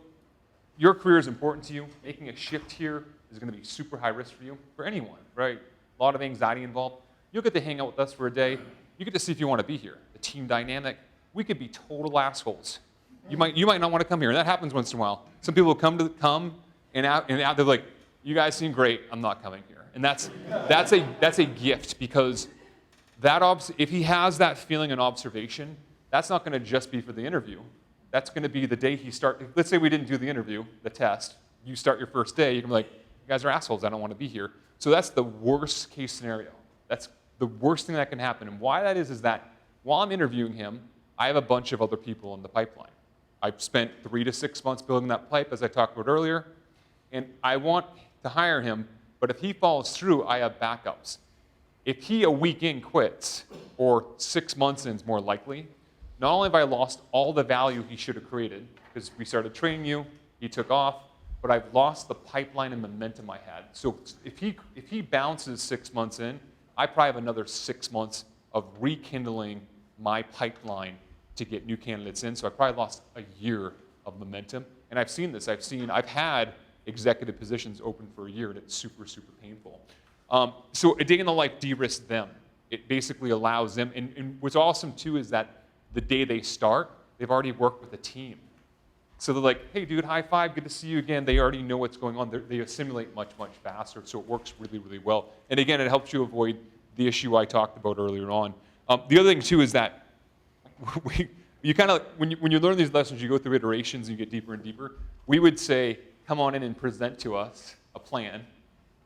your career is important to you. Making a shift here is going to be super high risk for you, for anyone, right? A lot of anxiety involved. You'll get to hang out with us for a day. You get to see if you want to be here. The team dynamic. We could be total assholes. You might not want to come here, and that happens once in a while. Some people will come and out, they're like, you guys seem great. I'm not coming here, and that's a gift, because if he has that feeling and observation, that's not going to just be for the interview. That's going to be the day he starts. Let's say we didn't do the interview, the test. You start your first day, you can be like, you guys are assholes, I don't want to be here. So that's the worst case scenario. That's the worst thing that can happen. And why that is that while I'm interviewing him, I have a bunch of other people in the pipeline. I've spent 3 to 6 months building that pipe, as I talked about earlier, and I want to hire him, but if he follows through, I have backups. If he a week in quits, or 6 months in is more likely, not only have I lost all the value he should have created, because we started training you, he took off, but I've lost the pipeline and momentum I had. So if he bounces 6 months in, I probably have another 6 months of rekindling my pipeline to get new candidates in. So I probably lost a year of momentum. And I've seen this. I've had executive positions open for a year, and it's super, super painful. So a day in the life de-risks them. It basically allows them, and what's awesome too is that the day they start, they've already worked with a team. So they're like, hey dude, high five, good to see you again. They already know what's going on. They assimilate much, much faster, so it works really, really well. And again, it helps you avoid the issue I talked about earlier on. The other thing too is that you kind of, when you learn these lessons, you go through iterations and you get deeper and deeper. We would say, come on in and present to us a plan.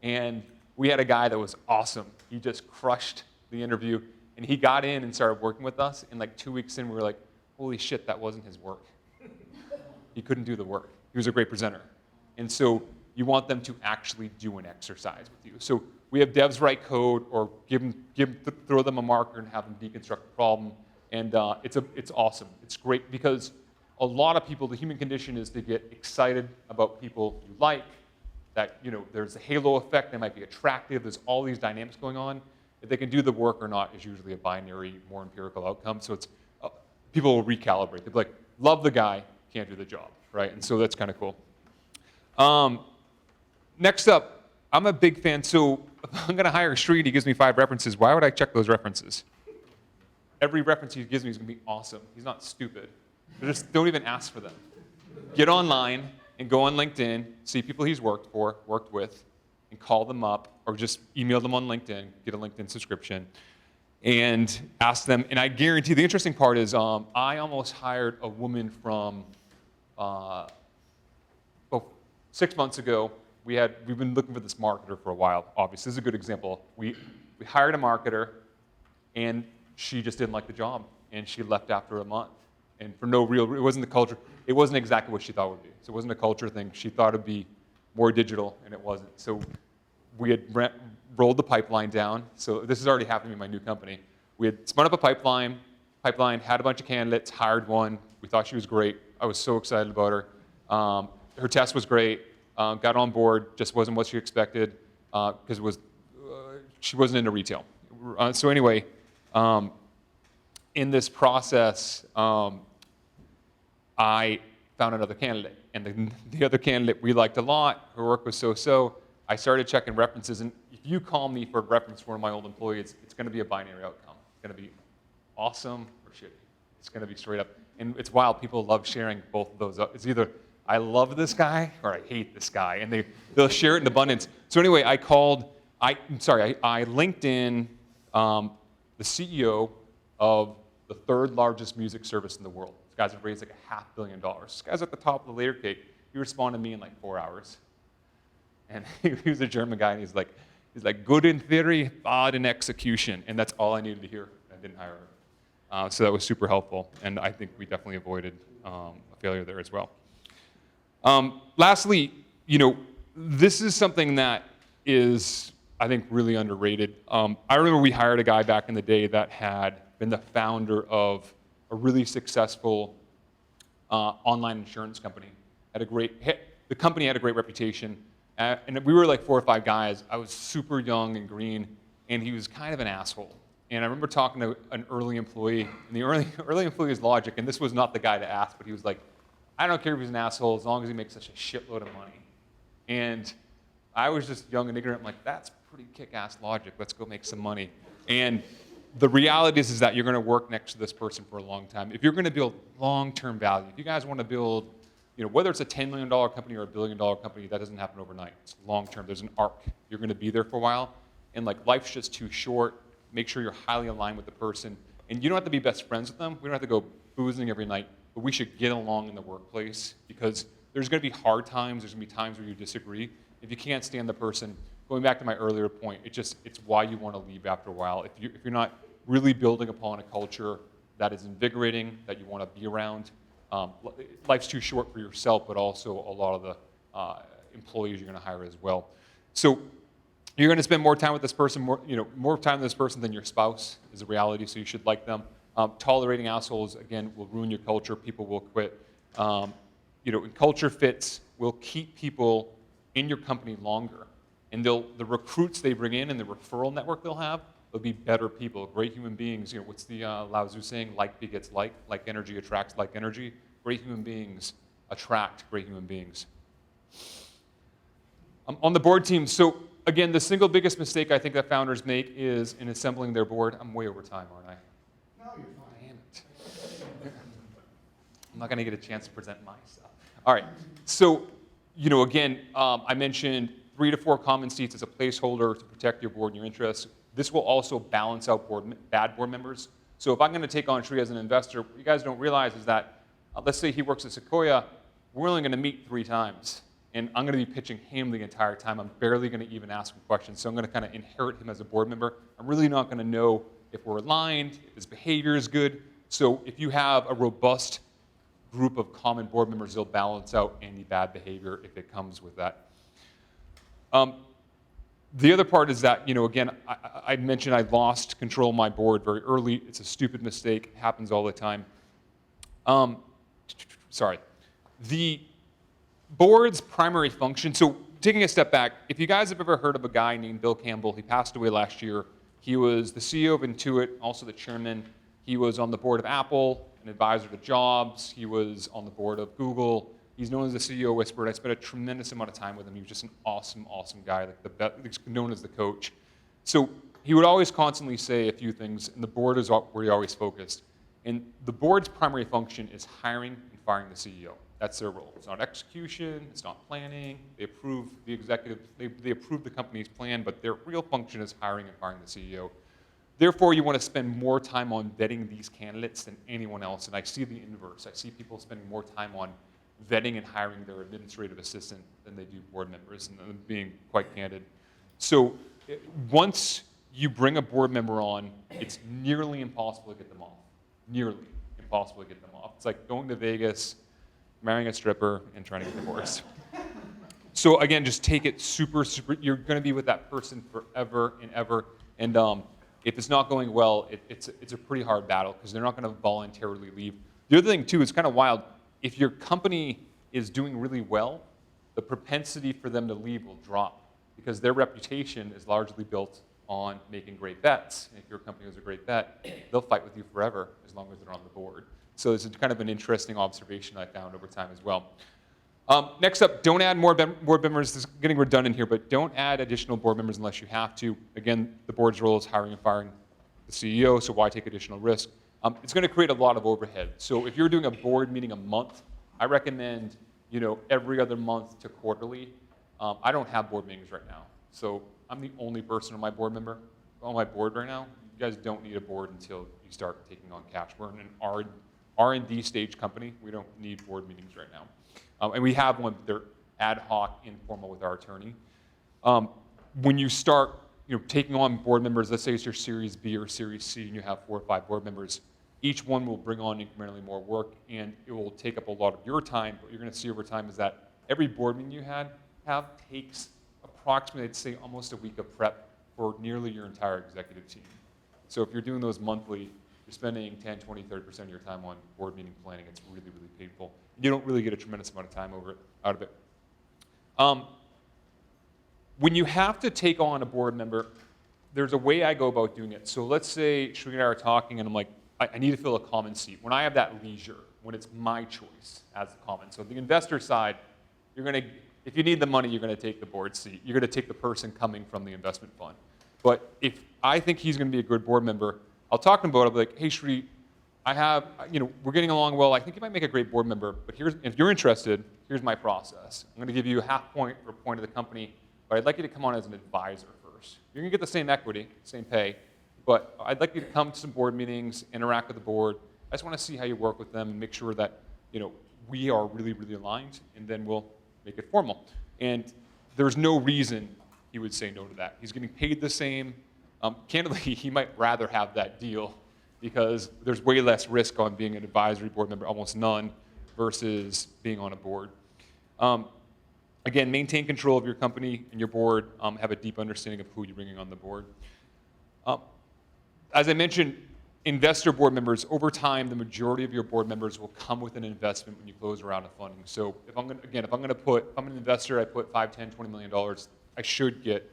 And we had a guy that was awesome. He just crushed the interview. And he got in and started working with us, and like 2 weeks in, we were like, holy shit, that wasn't his work. He couldn't do the work. He was a great presenter. And so you want them to actually do an exercise with you. So we have devs write code, or throw them a marker and have them deconstruct the problem. And it's awesome. It's great, because a lot of people, the human condition is to get excited about people you like, that, you know, there's a halo effect, they might be attractive, there's all these dynamics going on. If they can do the work or not is usually a binary, more empirical outcome. So it's people will recalibrate. They'll be like, love the guy, can't do the job, right? And so that's kind of cool. Next up, I'm a big fan. So if I'm going to hire Sri, he gives me 5 references. Why would I check those references? Every reference he gives me is going to be awesome. He's not stupid. Just don't even ask for them. Get online and go on LinkedIn, see people he's worked with, and call them up, or just email them on LinkedIn, get a LinkedIn subscription, and ask them. And I guarantee, the interesting part is I almost hired a woman from, 6 months ago. We've been looking for this marketer for a while, obviously. This is a good example. We hired a marketer, and she just didn't like the job, and she left after a month. And for no real, it wasn't the culture, it wasn't exactly what she thought it would be. So it wasn't a culture thing. She thought it'd be more digital, and it wasn't. So we had rolled the pipeline down. So this is already happening in my new company. We had spun up a pipeline, had a bunch of candidates, hired one. We thought she was great. I was so excited about her. Her test was great. Got on board, just wasn't what she expected, because she wasn't into retail. So anyway, in this process, I found another candidate. And the other candidate we liked a lot. Her work was so-so. I started checking references. And if you call me for a reference for one of my old employees, it's going to be a binary outcome. It's going to be awesome or shitty. It's going to be straight up. And it's wild. People love sharing both of those. It's either I love this guy or I hate this guy. And they'll share it in abundance. So anyway, I linked in the CEO of the 3rd largest music service in the world. This guy's raised like $500 million. This guy's at the top of the layer cake. He responded to me in like 4 hours. And he was a German guy, and he's like, He's like, good in theory, bad in execution. And that's all I needed to hear. I didn't hire her. So that was super helpful. And I think we definitely avoided a failure there as well. Lastly, this is something that is, I think, really underrated. I remember we hired a guy back in the day that had been the founder of a really successful online insurance company. The company had a great reputation, and we were like 4 or 5 guys. I was super young and green, and he was kind of an asshole. And I remember talking to an early employee, and the early employee's logic, and this was not the guy to ask, but he was like, I don't care if he's an asshole as long as he makes such a shitload of money. And I was just young and ignorant. I'm like, that's pretty kick-ass logic. Let's go make some money. And the reality is that you're going to work next to this person for a long time. If you're going to build long-term value, if you guys want to build, whether it's a $10 million company or a $1 billion company, that doesn't happen overnight. It's long-term. There's an arc. You're going to be there for a while. And life's just too short. Make sure you're highly aligned with the person. And you don't have to be best friends with them. We don't have to go boozing every night. But we should get along in the workplace because there's going to be hard times. There's going to be times where you disagree. If you can't stand the person, going back to my earlier point, it's why you want to leave after a while. If you're not really building upon a culture that is invigorating, that you want to be around, life's too short for yourself, but also a lot of the employees you're going to hire as well. So you're going to spend more time with this person, more time with this person than your spouse is a reality. So you should like them. Tolerating assholes, again, will ruin your culture. People will quit. Culture fits will keep people in your company longer. And the recruits they bring in and the referral network they'll have will be better people, great human beings. What's the Lao Tzu saying? Like begets like energy attracts like energy. Great human beings attract great human beings. On the board team, so again, the single biggest mistake I think that founders make is in assembling their board. I'm way over time, aren't I? No, you're fine. Damn it. I'm not going to get a chance to present my stuff. All right. So, again, I mentioned 3 to 4 common seats as a placeholder to protect your board and your interests. This will also balance out bad board members. So if I'm going to take on Sri as an investor, what you guys don't realize is that, let's say he works at Sequoia, we're only going to meet 3 times. And I'm going to be pitching him the entire time. I'm barely going to even ask him questions. So I'm going to kind of inherit him as a board member. I'm really not going to know if we're aligned, if his behavior is good. So if you have a robust group of common board members, they'll balance out any bad behavior if it comes with that. The other part is that, again, I mentioned I lost control of my board very early. It's a stupid mistake. It happens all the time. The board's primary function, so taking a step back, if you guys have ever heard of a guy named Bill Campbell, he passed away last year. He was the CEO of Intuit, also the chairman. He was on the board of Apple, an advisor to Jobs. He was on the board of Google. He's known as the CEO Whisperer. I spent a tremendous amount of time with him. He was just an awesome, awesome guy, known as the coach. So he would always constantly say a few things, and the board is where he always focused. And the board's primary function is hiring and firing the CEO. That's their role. It's not execution. It's not planning. They approve the executive. They approve the company's plan, but their real function is hiring and firing the CEO. Therefore, you want to spend more time on vetting these candidates than anyone else. And I see the inverse. I see people spending more time on vetting and hiring their administrative assistant than they do board members, and I'm being quite candid. So once you bring a board member on, it's nearly impossible to get them off. Nearly impossible to get them off. It's like going to Vegas, marrying a stripper, and trying to get divorced. So again, just take it super, you're going to be with that person forever and ever. And if it's not going well, it's a pretty hard battle because they're not going to voluntarily leave. The other thing, too, is kind of wild. If your company is doing really well, the propensity for them to leave will drop because their reputation is largely built on making great bets. And if your company was a great bet, they'll fight with you forever as long as they're on the board. So it's kind of an interesting observation I found over time as well. Next up, don't add more board members. This is getting redundant here, but don't add additional board members unless you have to. Again, the board's role is hiring and firing the CEO, so why take additional risk? It's going to create a lot of overhead. So if you're doing a board meeting a month, I recommend every other month to quarterly. I don't have board meetings right now, so I'm the only person on my board right now. You guys don't need a board until you start taking on cash. We're in an R&D stage company. We don't need board meetings right now. And we have one, they're ad hoc, informal with our attorney. when you start taking on board members, let's say it's your Series B or Series C, and you have 4 or 5 board members, each one will bring on incrementally more work, and it will take up a lot of your time. What you're going to see over time is that every board meeting you have takes approximately, I'd say, almost a week of prep for nearly your entire executive team. So if you're doing those monthly, you're spending 10, 20, 30% of your time on board meeting planning. It's really, really painful. You don't really get a tremendous amount of time out of it. When you have to take on a board member, there's a way I go about doing it. So let's say Sri and I are talking, and I'm like, I need to fill a common seat. When I have that leisure, when it's my choice as the common. So the investor side, if you need the money, you're going to take the board seat. You're going to take the person coming from the investment fund. But if I think he's going to be a good board member, I'll talk to him about it. I'll be like, hey, Sri, we're getting along well. I think you might make a great board member. But if you're interested, here's my process. I'm going to give you a half point for a point of the company, but I'd like you to come on as an advisor first. You're going to get the same equity, same pay, but I'd like you to come to some board meetings, interact with the board. I just want to see how you work with them and make sure that we are really, really aligned, and then we'll make it formal. And there's no reason he would say no to that. He's getting paid the same. Candidly, he might rather have that deal because there's way less risk on being an advisory board member, almost none, versus being on a board. Again, maintain control of your company and your board. Have a deep understanding of who you're bringing on the board. As I mentioned, investor board members, over time, the majority of your board members will come with an investment when you close a round of funding. So if I'm an investor, I put $5, $10, $20 million, I should get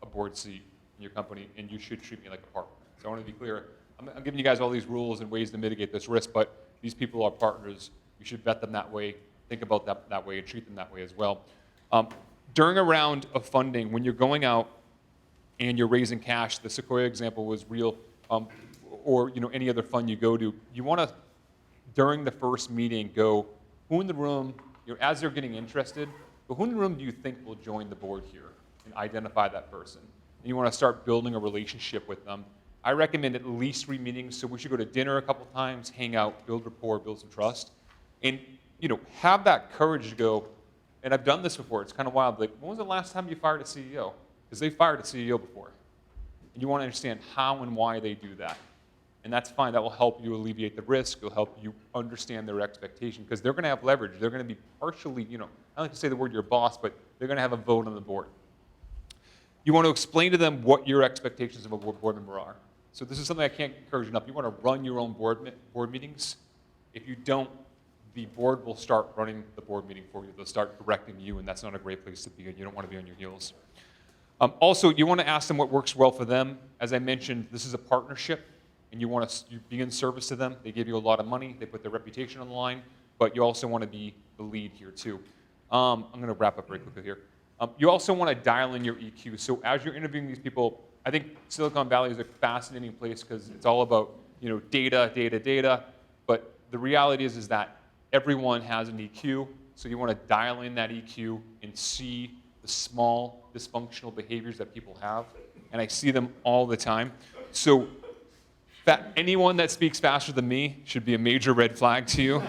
a board seat in your company, and you should treat me like a partner. So I want to be clear. I'm giving you guys all these rules and ways to mitigate this risk, but these people are partners. You should vet them that way, think about that way, and treat them that way as well. During a round of funding, when you're going out and you're raising cash, the Sequoia example was real, or any other fund you go to, you want to, during the first meeting, go, who in the room, as they're getting interested, but who in the room do you think will join the board here, and identify that person. And you want to start building a relationship with them. I recommend at least 3 meetings, so we should go to dinner a couple times, hang out, build rapport, build some trust, and have that courage to go. And I've done this before. It's kind of wild. Like, when was the last time you fired a CEO? Because they fired a CEO before. And you want to understand how and why they do that. And that's fine. That will help you alleviate the risk. It'll help you understand their expectation, because they're going to have leverage. They're going to be partially, I don't like to say the word your boss, but they're going to have a vote on the board. You want to explain to them what your expectations of a board member are. So this is something I can't encourage enough. You want to run your own board meetings. If you don't, the board will start running the board meeting for you. They'll start directing you, and that's not a great place to be in. You don't want to be on your heels. Also, you want to ask them what works well for them. As I mentioned, this is a partnership, and you want to be in service to them. They give you a lot of money. They put their reputation on the line, but you also want to be the lead here too. I'm going to wrap up very quickly here. You also want to dial in your EQ. So as you're interviewing these people, I think Silicon Valley is a fascinating place because it's all about data. But the reality is that everyone has an EQ. So you want to dial in that EQ and see the small dysfunctional behaviors that people have. And I see them all the time. So anyone that speaks faster than me should be a major red flag to you.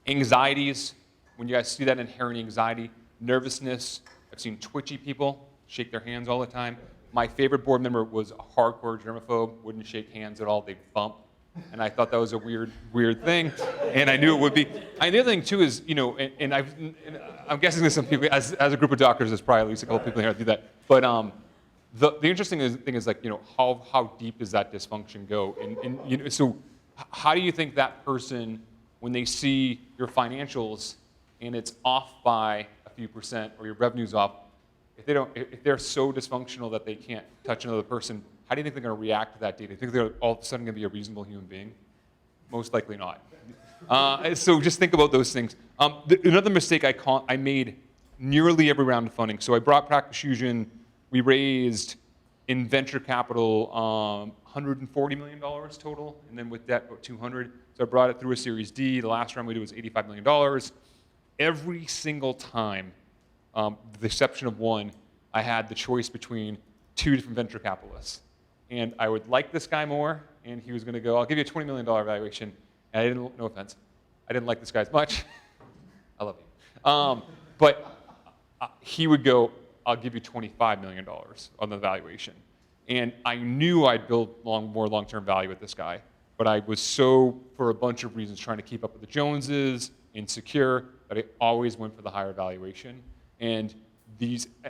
Anxieties, when you guys see that inherent anxiety, nervousness. I've seen twitchy people shake their hands all the time. My favorite board member was a hardcore germaphobe, wouldn't shake hands at all, they'd bump. And I thought that was a weird thing, and I knew it would be. And the other thing too is, I'm guessing there's some people, as a group of doctors, there's probably at least a couple people here that do that. But the interesting thing is how deep does that dysfunction go? And so how do you think that person, when they see your financials and it's off by a few percent, or your revenue's off, if they're so dysfunctional that they can't touch another person, how do you think they're going to react to that data? Do you think they're all of a sudden going to be a reasonable human being? Most likely not. So just think about those things. Another mistake I made nearly every round of funding. So I brought Practice Fusion. We raised in venture capital $140 million total, and then with debt about 200. So I brought it through a Series D. The last round we did was $85 million. Every single time, with the exception of one, I had the choice between 2 different venture capitalists. And I would like this guy more, and he was going to go, I'll give you a $20 million valuation. And I didn't, no offense, I didn't like this guy as much. I love you. But he would go, I'll give you $25 million on the valuation. And I knew I'd build more long-term value with this guy, but I was so, for a bunch of reasons, trying to keep up with the Joneses, insecure, that I always went for the higher valuation. And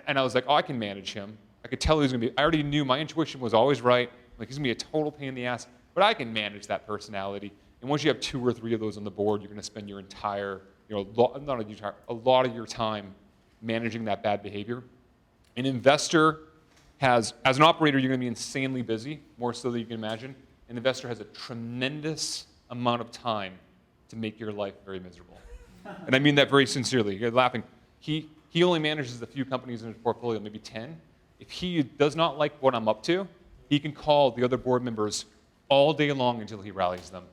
I was like, oh, I can manage him. I could tell he was gonna be, I already knew my intuition was always right. Like, he's gonna be a total pain in the ass, but I can manage that personality. And once you have 2 or 3 of those on the board, you're gonna spend your entire, a lot of your time managing that bad behavior. An investor has, as an operator, you're gonna be insanely busy, more so than you can imagine. An investor has a tremendous amount of time to make your life very miserable. And I mean that very sincerely. You're laughing. He only manages a few companies in his portfolio, maybe 10. If he does not like what I'm up to, he can call the other board members all day long until he rallies them.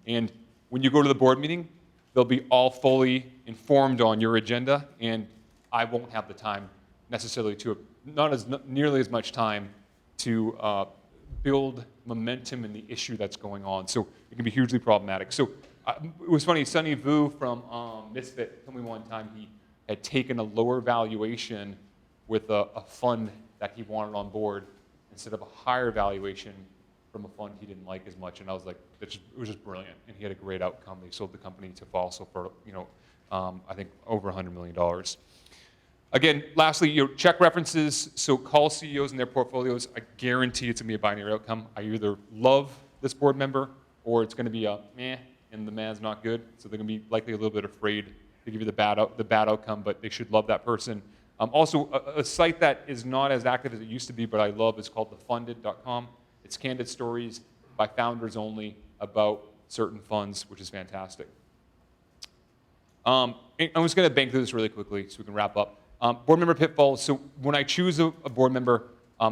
And when you go to the board meeting, they'll be all fully informed on your agenda, and I won't have the time necessarily nearly as much time to build momentum in the issue that's going on. So it can be hugely problematic. So it was funny, Sonny Vu from Misfit told me one time he had taken a lower valuation with a fund that he wanted on board instead of a higher valuation from a fund he didn't like as much. And I was like, it was just brilliant. And he had a great outcome. They sold the company to Fossil for, I think over $100 million. Again, lastly, check references. So call CEOs and their portfolios. I guarantee it's going to be a binary outcome. I either love this board member or it's going to be a meh, and the man's not good. So they're going to be likely a little bit afraid to give you the bad outcome, but they should love that person. Also, a site that is not as active as it used to be, but I love, is called thefunded.com. It's candid stories by founders only about certain funds, which is fantastic. I'm just going to bang through this really quickly so we can wrap up. Board member pitfalls. So when I choose a board member,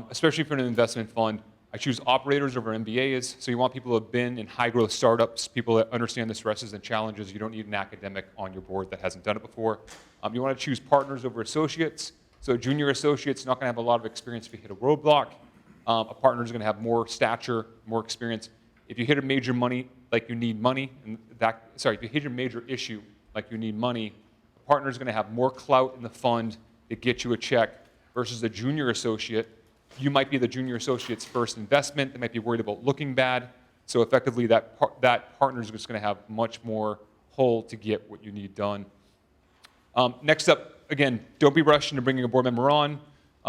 especially for an investment fund, I choose operators over MBAs. So you want people who have been in high-growth startups, people that understand the stresses and challenges. You don't need an academic on your board that hasn't done it before. You want to choose partners over associates. So junior associate's not going to have a lot of experience if you hit a roadblock. A partner is going to have more stature, more experience. If you hit a major money, like you need money, if you hit a major issue, like you need money, a partner is going to have more clout in the fund to get you a check versus a junior associate. You might be the junior associate's first investment. They might be worried about looking bad. So effectively, that partner is just going to have much more pull to get what you need done. Next up, again, don't be rushing to bringing a board member on.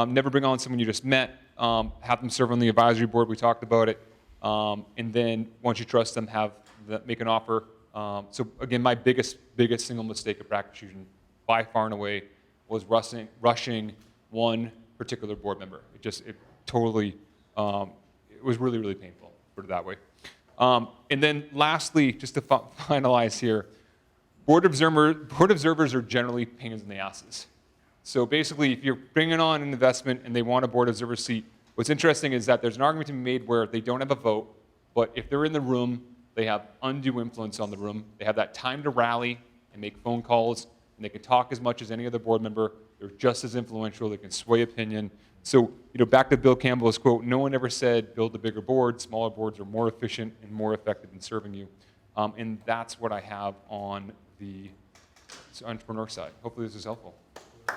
Never bring on someone you just met. Have them serve on the advisory board. We talked about it. And then once you trust them, make an offer. So again, my biggest single mistake at Practice Fusion, by far and away, was rushing one particular board member. It was really, really painful, put it that way. And then lastly, just to finalize here, board observers are generally pains in the asses. So basically, if you're bringing on an investment and they want a board observer seat, what's interesting is that there's an argument to be made where they don't have a vote, but if they're in the room, they have undue influence on the room. They have that time to rally and make phone calls, and they can talk as much as any other board member. They're just as influential. They can sway opinion. So, back to Bill Campbell's quote, no one ever said build a bigger board. Smaller boards are more efficient and more effective in serving you. And that's what I have on the entrepreneur side. Hopefully this is helpful. You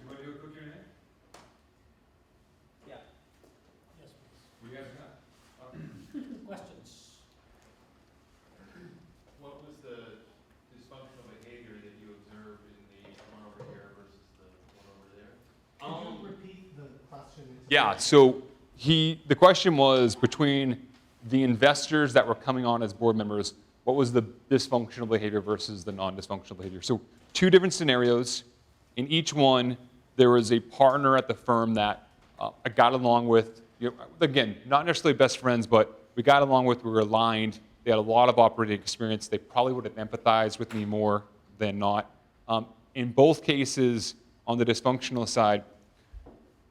want to do a quick Q&A? Yeah. Yes, What do you guys got? please. Questions? What was the dysfunctional behavior that you observed in the one over here versus the one over there? Could you repeat the question? Yeah, so the question was between the investors that were coming on as board members, what was the dysfunctional behavior versus the non-dysfunctional behavior? So 2 different scenarios. In each one, there was a partner at the firm that I got along with. Again, not necessarily best friends, but we got along with, we were aligned. They had a lot of operating experience. They probably would have empathized with me more than not. In both cases, on the dysfunctional side,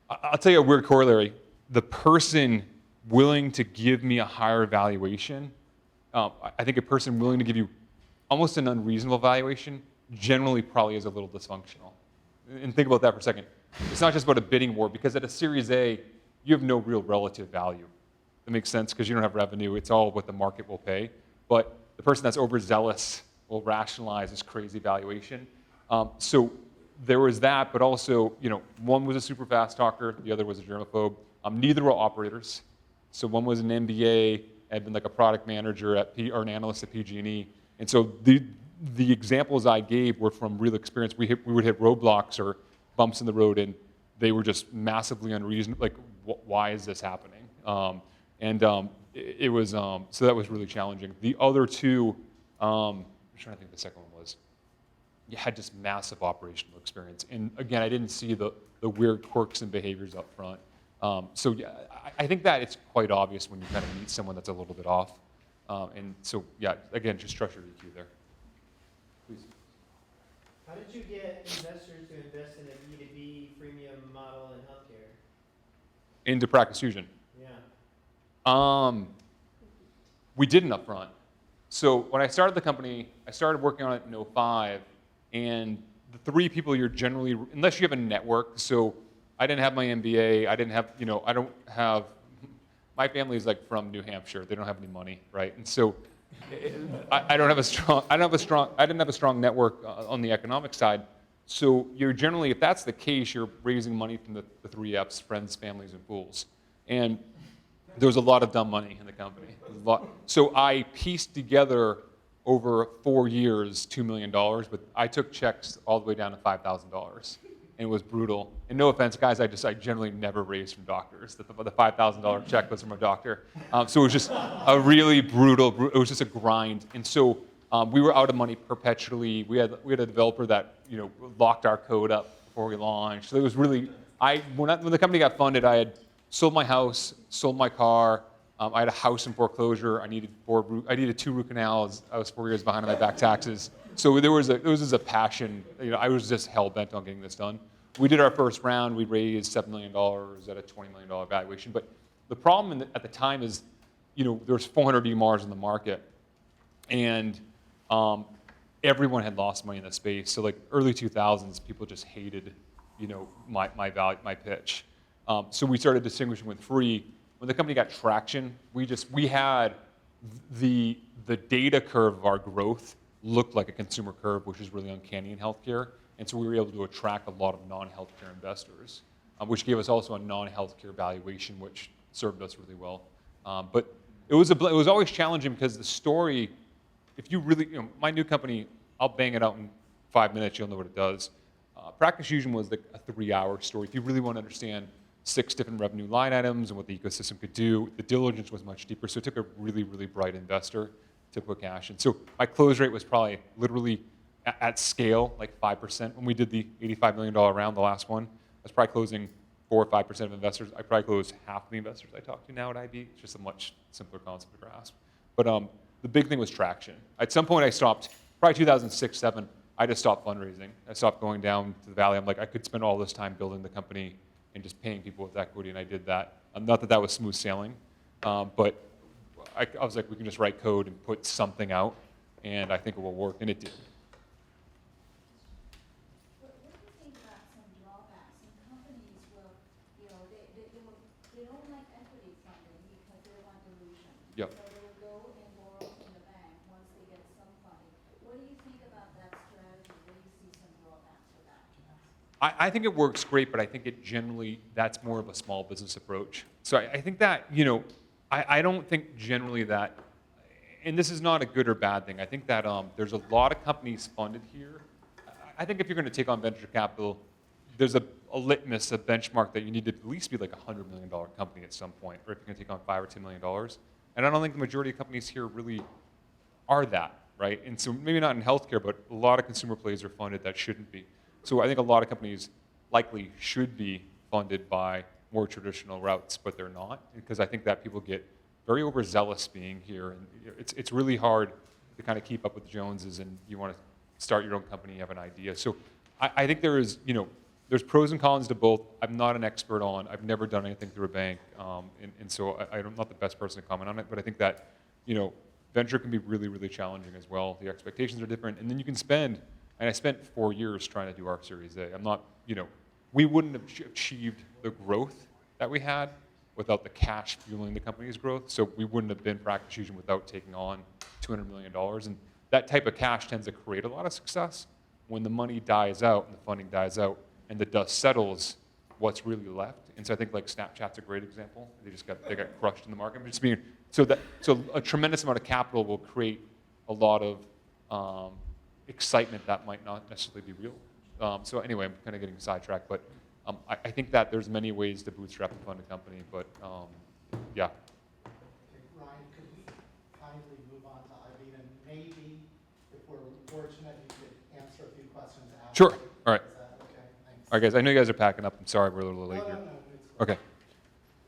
I'll tell you a weird corollary. The person willing to give me a higher valuation, I think a person willing to give you almost an unreasonable valuation generally probably is a little dysfunctional. And think about that for a second. It's not just about a bidding war, because at a Series A, you have no real relative value. That makes sense, because you don't have revenue. It's all what the market will pay. But the person that's overzealous will rationalize this crazy valuation. So there was that, but also, one was a super fast talker, the other was a germaphobe. Neither were operators. So one was an MBA, had been like a product manager or an analyst at PG&E. And so the examples I gave were from real experience. We would hit roadblocks or bumps in the road, and they were just massively unreasonable. Like, why is this happening? It was so that was really challenging. The other two, I'm trying to think the second one was. You had just massive operational experience, and again, I didn't see the weird quirks and behaviors up front. So yeah, I think that it's quite obvious when you kind of meet someone that's a little bit off. And so yeah, again, just structured EQ there. Please. How did you get investors to invest in a B2B freemium model in healthcare? Into Practice Fusion. Yeah. We didn't up front. So when I started the company, I started working on it in 2005, and the three people you're generally, unless you have a network, so I didn't have my MBA, I don't have, my family is like from New Hampshire, they don't have any money, right? And so I didn't have a strong network on the economic side. So you're generally, if that's the case, you're raising money from the three F's, friends, families, and fools. And there was a lot of dumb money in the company. So I pieced together over 4 years $2 million, but I took checks all the way down to $5,000. And it was brutal. And no offense, guys, I generally never raise from doctors. The $5,000 check was from a doctor. So it was just a really brutal, it was just a grind. And so we were out of money perpetually. We had a developer that locked our code up before we launched. So it was really, when the company got funded, I had sold my house, sold my car. I had a house in foreclosure. I needed 2 root canals. I was 4 years behind on my back taxes. So there was just a passion. I was just hell bent on getting this done. We did our first round. We raised $7 million at a $20 million valuation. But the problem at the time is, there's 400 EMRs in the market, and everyone had lost money in the space. So like early 2000s, people just hated, my pitch. So we started distinguishing with free. When the company got traction, we had the data curve of our growth looked like a consumer curve, which is really uncanny in healthcare. And so we were able to attract a lot of non-healthcare investors, which gave us also a non-healthcare valuation, which served us really well. But it was always challenging because the story, if you really, my new company, I'll bang it out in 5 minutes, you'll know what it does. Practice Fusion was like a 3-hour story. If you really want to understand 6 different revenue line items and what the ecosystem could do, the diligence was much deeper. So it took a really, really bright investor to put cash in. So my close rate was probably literally at scale, like 5%. When we did the $85 million round, the last one, I was probably closing 4 or 5% of investors. I probably closed half of the investors I talked to now at iBeat. It's just a much simpler concept to grasp. But the big thing was traction. At some point I stopped, probably 2006, 7, I just stopped fundraising. I stopped going down to the valley. I'm like, I could spend all this time building the company and just paying people with equity, and I did that. Not that that was smooth sailing, but I was like, we can just write code and put something out, and I think it will work, and it did. What do you think about some drawbacks? Some companies will, they don't like equity funding because they want dilution. Yep. So they will go and borrow from the bank once they get some funding. What do you think about that strategy? Where do you see some drawbacks with that? I think it works great, but I think it generally, that's more of a small business approach. So I think that, I don't think generally that, and this is not a good or bad thing. I think that there's a lot of companies funded here. I think if you're going to take on venture capital, there's a litmus, a benchmark that you need to at least be like a $100 million company at some point, or if you're going to take on $5 or $10 million. And I don't think the majority of companies here really are that, right? And so maybe not in healthcare, but a lot of consumer plays are funded that shouldn't be. So I think a lot of companies likely should be funded by more traditional routes, but they're not, because I think that people get very overzealous being here, and it's really hard to kind of keep up with the Joneses, and you want to start your own company, you have an idea. So I think there's pros and cons to both. I'm not an expert on, I've never done anything through a bank, and so I'm not the best person to comment on it, but I think that, venture can be really, really challenging as well. The expectations are different, and then you can spend, and I spent 4 years trying to do our Series A. I'm not, we wouldn't have achieved the growth that we had without the cash fueling the company's growth. So we wouldn't have been Practice Fusion without taking on $200 million. And that type of cash tends to create a lot of success. When the money dies out and the funding dies out and the dust settles, what's really left? And so I think like Snapchat's a great example. They got crushed in the market. But just being, so a tremendous amount of capital will create a lot of excitement that might not necessarily be real. So anyway, I'm kind of getting sidetracked, but I think that there's many ways to bootstrap and fund a company, but yeah. Okay, Ryan, could we kindly move on to iBeat, and maybe if we're fortunate, you could answer a few questions after. Sure. All right. Is that okay? Thanks. All right, guys. I know you guys are packing up. I'm sorry we're a little late No, here. no, it's cool. Okay.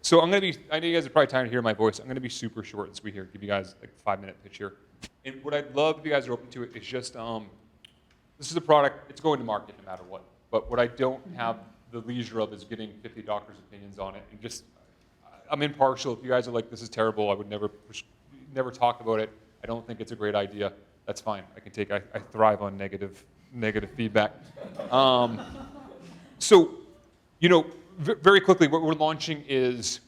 So I know you guys are probably tired of hearing my voice. I'm going to be super short and sweet here. Give you guys like a 5-minute pitch here. And what I'd love if you guys are open to it is just, this is a product, it's going to market no matter what. But what I don't have the leisure of is getting 50 doctors' opinions on it. And just, I'm impartial. If you guys are like, this is terrible, I would never talk about it. I don't think it's a great idea. That's fine. I thrive on negative feedback. So, very quickly, what we're launching is,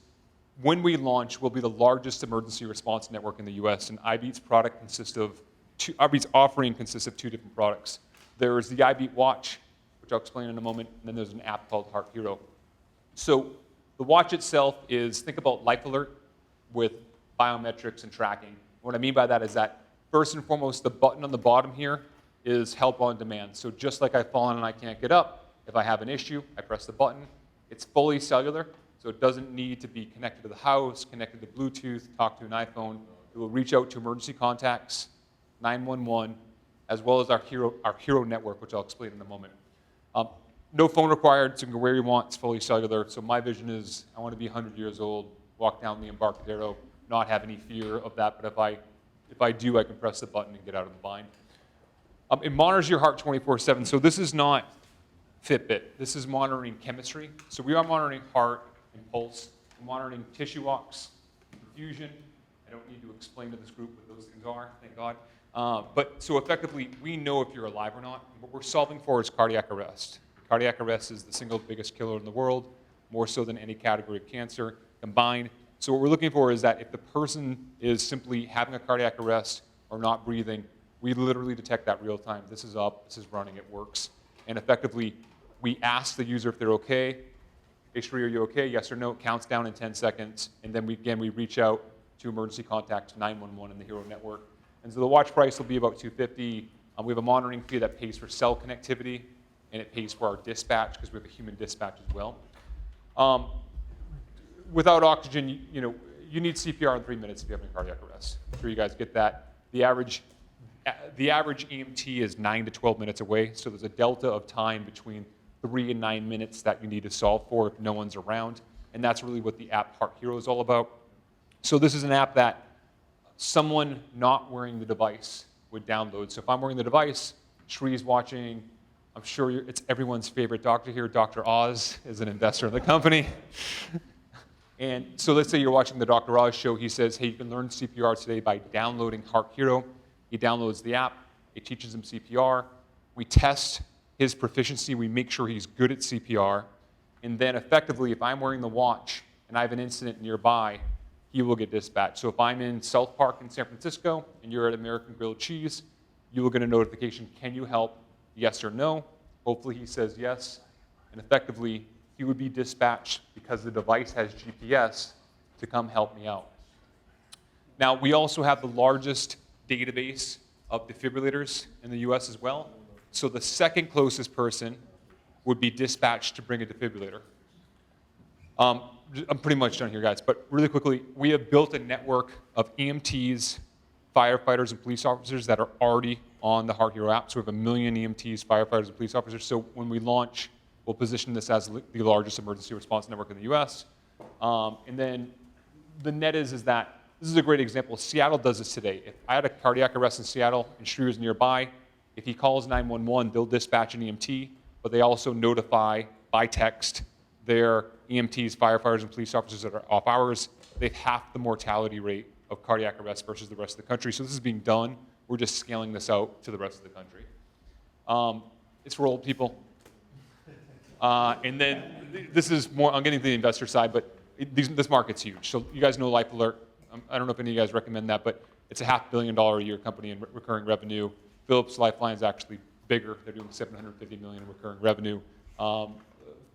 when we launch, we'll be the largest emergency response network in the US, and iBeat's offering consists of 2 different products. There's the iBeat Watch, which I'll explain in a moment, and then there's an app called Heart Hero. So the watch itself is, think about Life Alert with biometrics and tracking. What I mean by that is that, first and foremost, the button on the bottom here is help on demand. So just like I've fallen and I can't get up, if I have an issue, I press the button. It's fully cellular, so it doesn't need to be connected to the house, connected to Bluetooth, talk to an iPhone. It will reach out to emergency contacts, 911, as well as our Hero network, which I'll explain in a moment. No phone required, so you can go where you want. It's fully cellular. So my vision is I want to be 100 years old, walk down the Embarcadero, not have any fear of that. But if I do, I can press the button and get out of the bind. It monitors your heart 24/7. So this is not Fitbit. This is monitoring chemistry. So we are monitoring heart and pulse. We're monitoring tissue walks, perfusion. I don't need to explain to this group what those things are, thank God. But so effectively, we know if you're alive or not. What we're solving for is cardiac arrest. Cardiac arrest is the single biggest killer in the world, more so than any category of cancer combined. So what we're looking for is that if the person is simply having a cardiac arrest or not breathing, we literally detect that real time. This is up, this is running, it works. And effectively, we ask the user if they're okay. Hey, Sri, are you okay? Yes or no. It counts down in 10 seconds. And then we reach out to emergency contacts, 911 in the Hero network. And so the watch price will be about $250. We have a monitoring fee that pays for cell connectivity, and it pays for our dispatch because we have a human dispatch as well. Without oxygen, you need CPR in 3 minutes if you have a cardiac arrest. I'm sure you guys get that. The average EMT is 9 to 12 minutes away, so there's a delta of time between 3 and 9 minutes that you need to solve for if no one's around, and that's really what the app Heart Hero is all about. So this is an app that someone not wearing the device would download. So if I'm wearing the device, Shree's watching, I'm sure it's everyone's favorite doctor here. Dr. Oz is an investor in the company. And so let's say you're watching the Dr. Oz show. He says, hey, you can learn CPR today by downloading Heart Hero. He downloads the app. It teaches him CPR. We test his proficiency. We make sure he's good at CPR. And then effectively, if I'm wearing the watch and I have an incident nearby, he will get dispatched. So if I'm in South Park in San Francisco and you're at American Grilled Cheese, you will get a notification, can you help, yes or no? Hopefully he says yes. And effectively, he would be dispatched because the device has GPS to come help me out. Now, we also have the largest database of defibrillators in the US as well. So the second closest person would be dispatched to bring a defibrillator. I'm pretty much done here, guys, but really quickly, we have built a network of EMTs, firefighters, and police officers that are already on the Heart Hero app. So we have 1 million EMTs, firefighters, and police officers. So when we launch, we'll position this as the largest emergency response network in the US. And then the net is that, this is a great example. Seattle does this today. If I had a cardiac arrest in Seattle and Shrew is nearby, if he calls 911, they'll dispatch an EMT, but they also notify by text their EMTs, firefighters, and police officers that are off hours. They have half the mortality rate of cardiac arrest versus the rest of the country. So this is being done. We're just scaling this out to the rest of the country. It's for old people. And then this is more, I'm getting to the investor side, but this market's huge. So you guys know Life Alert. I don't know if any of you guys recommend that, but It's a $500 million a year company in recurring revenue. Philips Lifeline is actually bigger. They're doing $750 million in recurring revenue.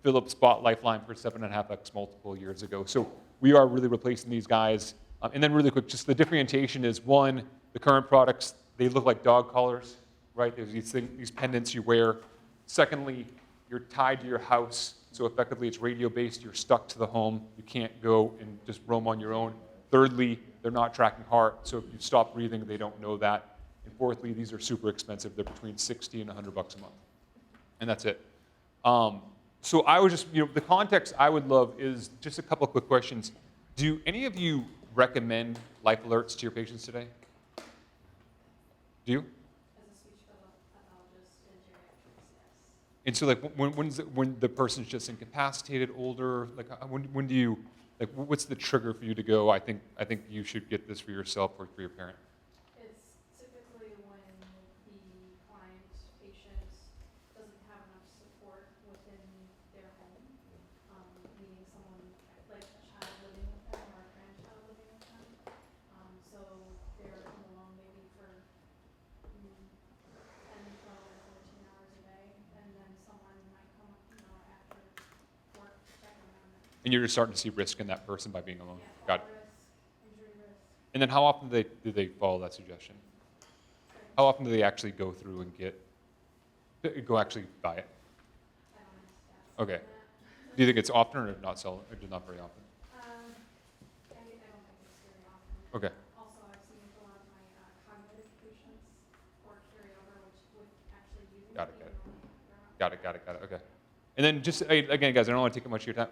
Philips bought Lifeline for 7.5x multiple years ago. So we are really replacing these guys. And then really quick, just the differentiation is, one, the current products, they look like dog collars, right? There's these pendants you wear. Secondly, you're tied to your house. So effectively, it's radio-based. You're stuck to the home. You can't go and just roam on your own. Thirdly, they're not tracking heart. So if you stop breathing, they don't know that. And fourthly, these are super expensive. They're between $60 and $100 a month. And that's it. So I would just, the context I would love is just a couple of quick questions. Do any of you recommend life alerts to your patients today? Do you? As a speech pathologist and geriatrics, yes. And so, like, when the person's just incapacitated, older, like, when do you, like, what's the trigger for you to go, I think you should get this for yourself or for your parent? It's typically when the client, patient doesn't have enough support within their home, meaning someone like a child living with them or a grandchild living with them. So they're home alone maybe for 10, 12, or 14 hours a day, and then someone might come up, after work to check on them. And you're just starting to see risk in that person by being alone. Yeah, Got fall it. risk, injury risk. And then how often do they follow that suggestion? How often do they actually go through and go actually buy it? I don't understand. Okay. Do you think it's often or not so, or just not very often? I don't think it's very often. Okay. Also, I've seen with a lot of my cognitive patients or carryover, which would actually use Got it, it. got it. Got it. Okay. And then just, again, guys, I don't want to take up much of your time.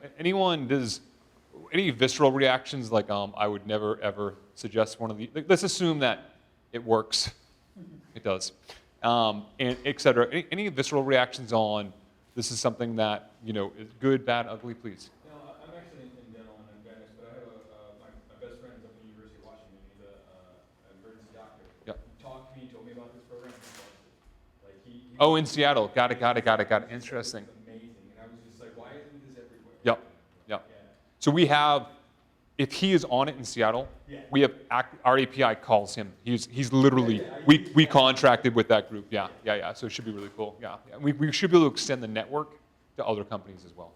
Any visceral reactions, like I would never, ever suggest one of these. Let's assume that it works. It does. And et cetera. Any visceral reactions on this is something that, is good, bad, ugly, please? I'm actually in dental and I'm dentist, but I have my best friend is up at the University of Washington. He's an emergency doctor. Yep. He talked to me, told me about this program. He loves it. Like he Oh, in Seattle. Got it. Interesting. It's amazing. And I was just like, why isn't this everywhere? Yep. Yeah. So we have, if he is on it in Seattle, Yeah. we have, our API calls him. He's literally, we contracted with that group. Yeah. So it should be really cool. Yeah. We should be able to extend the network to other companies as well.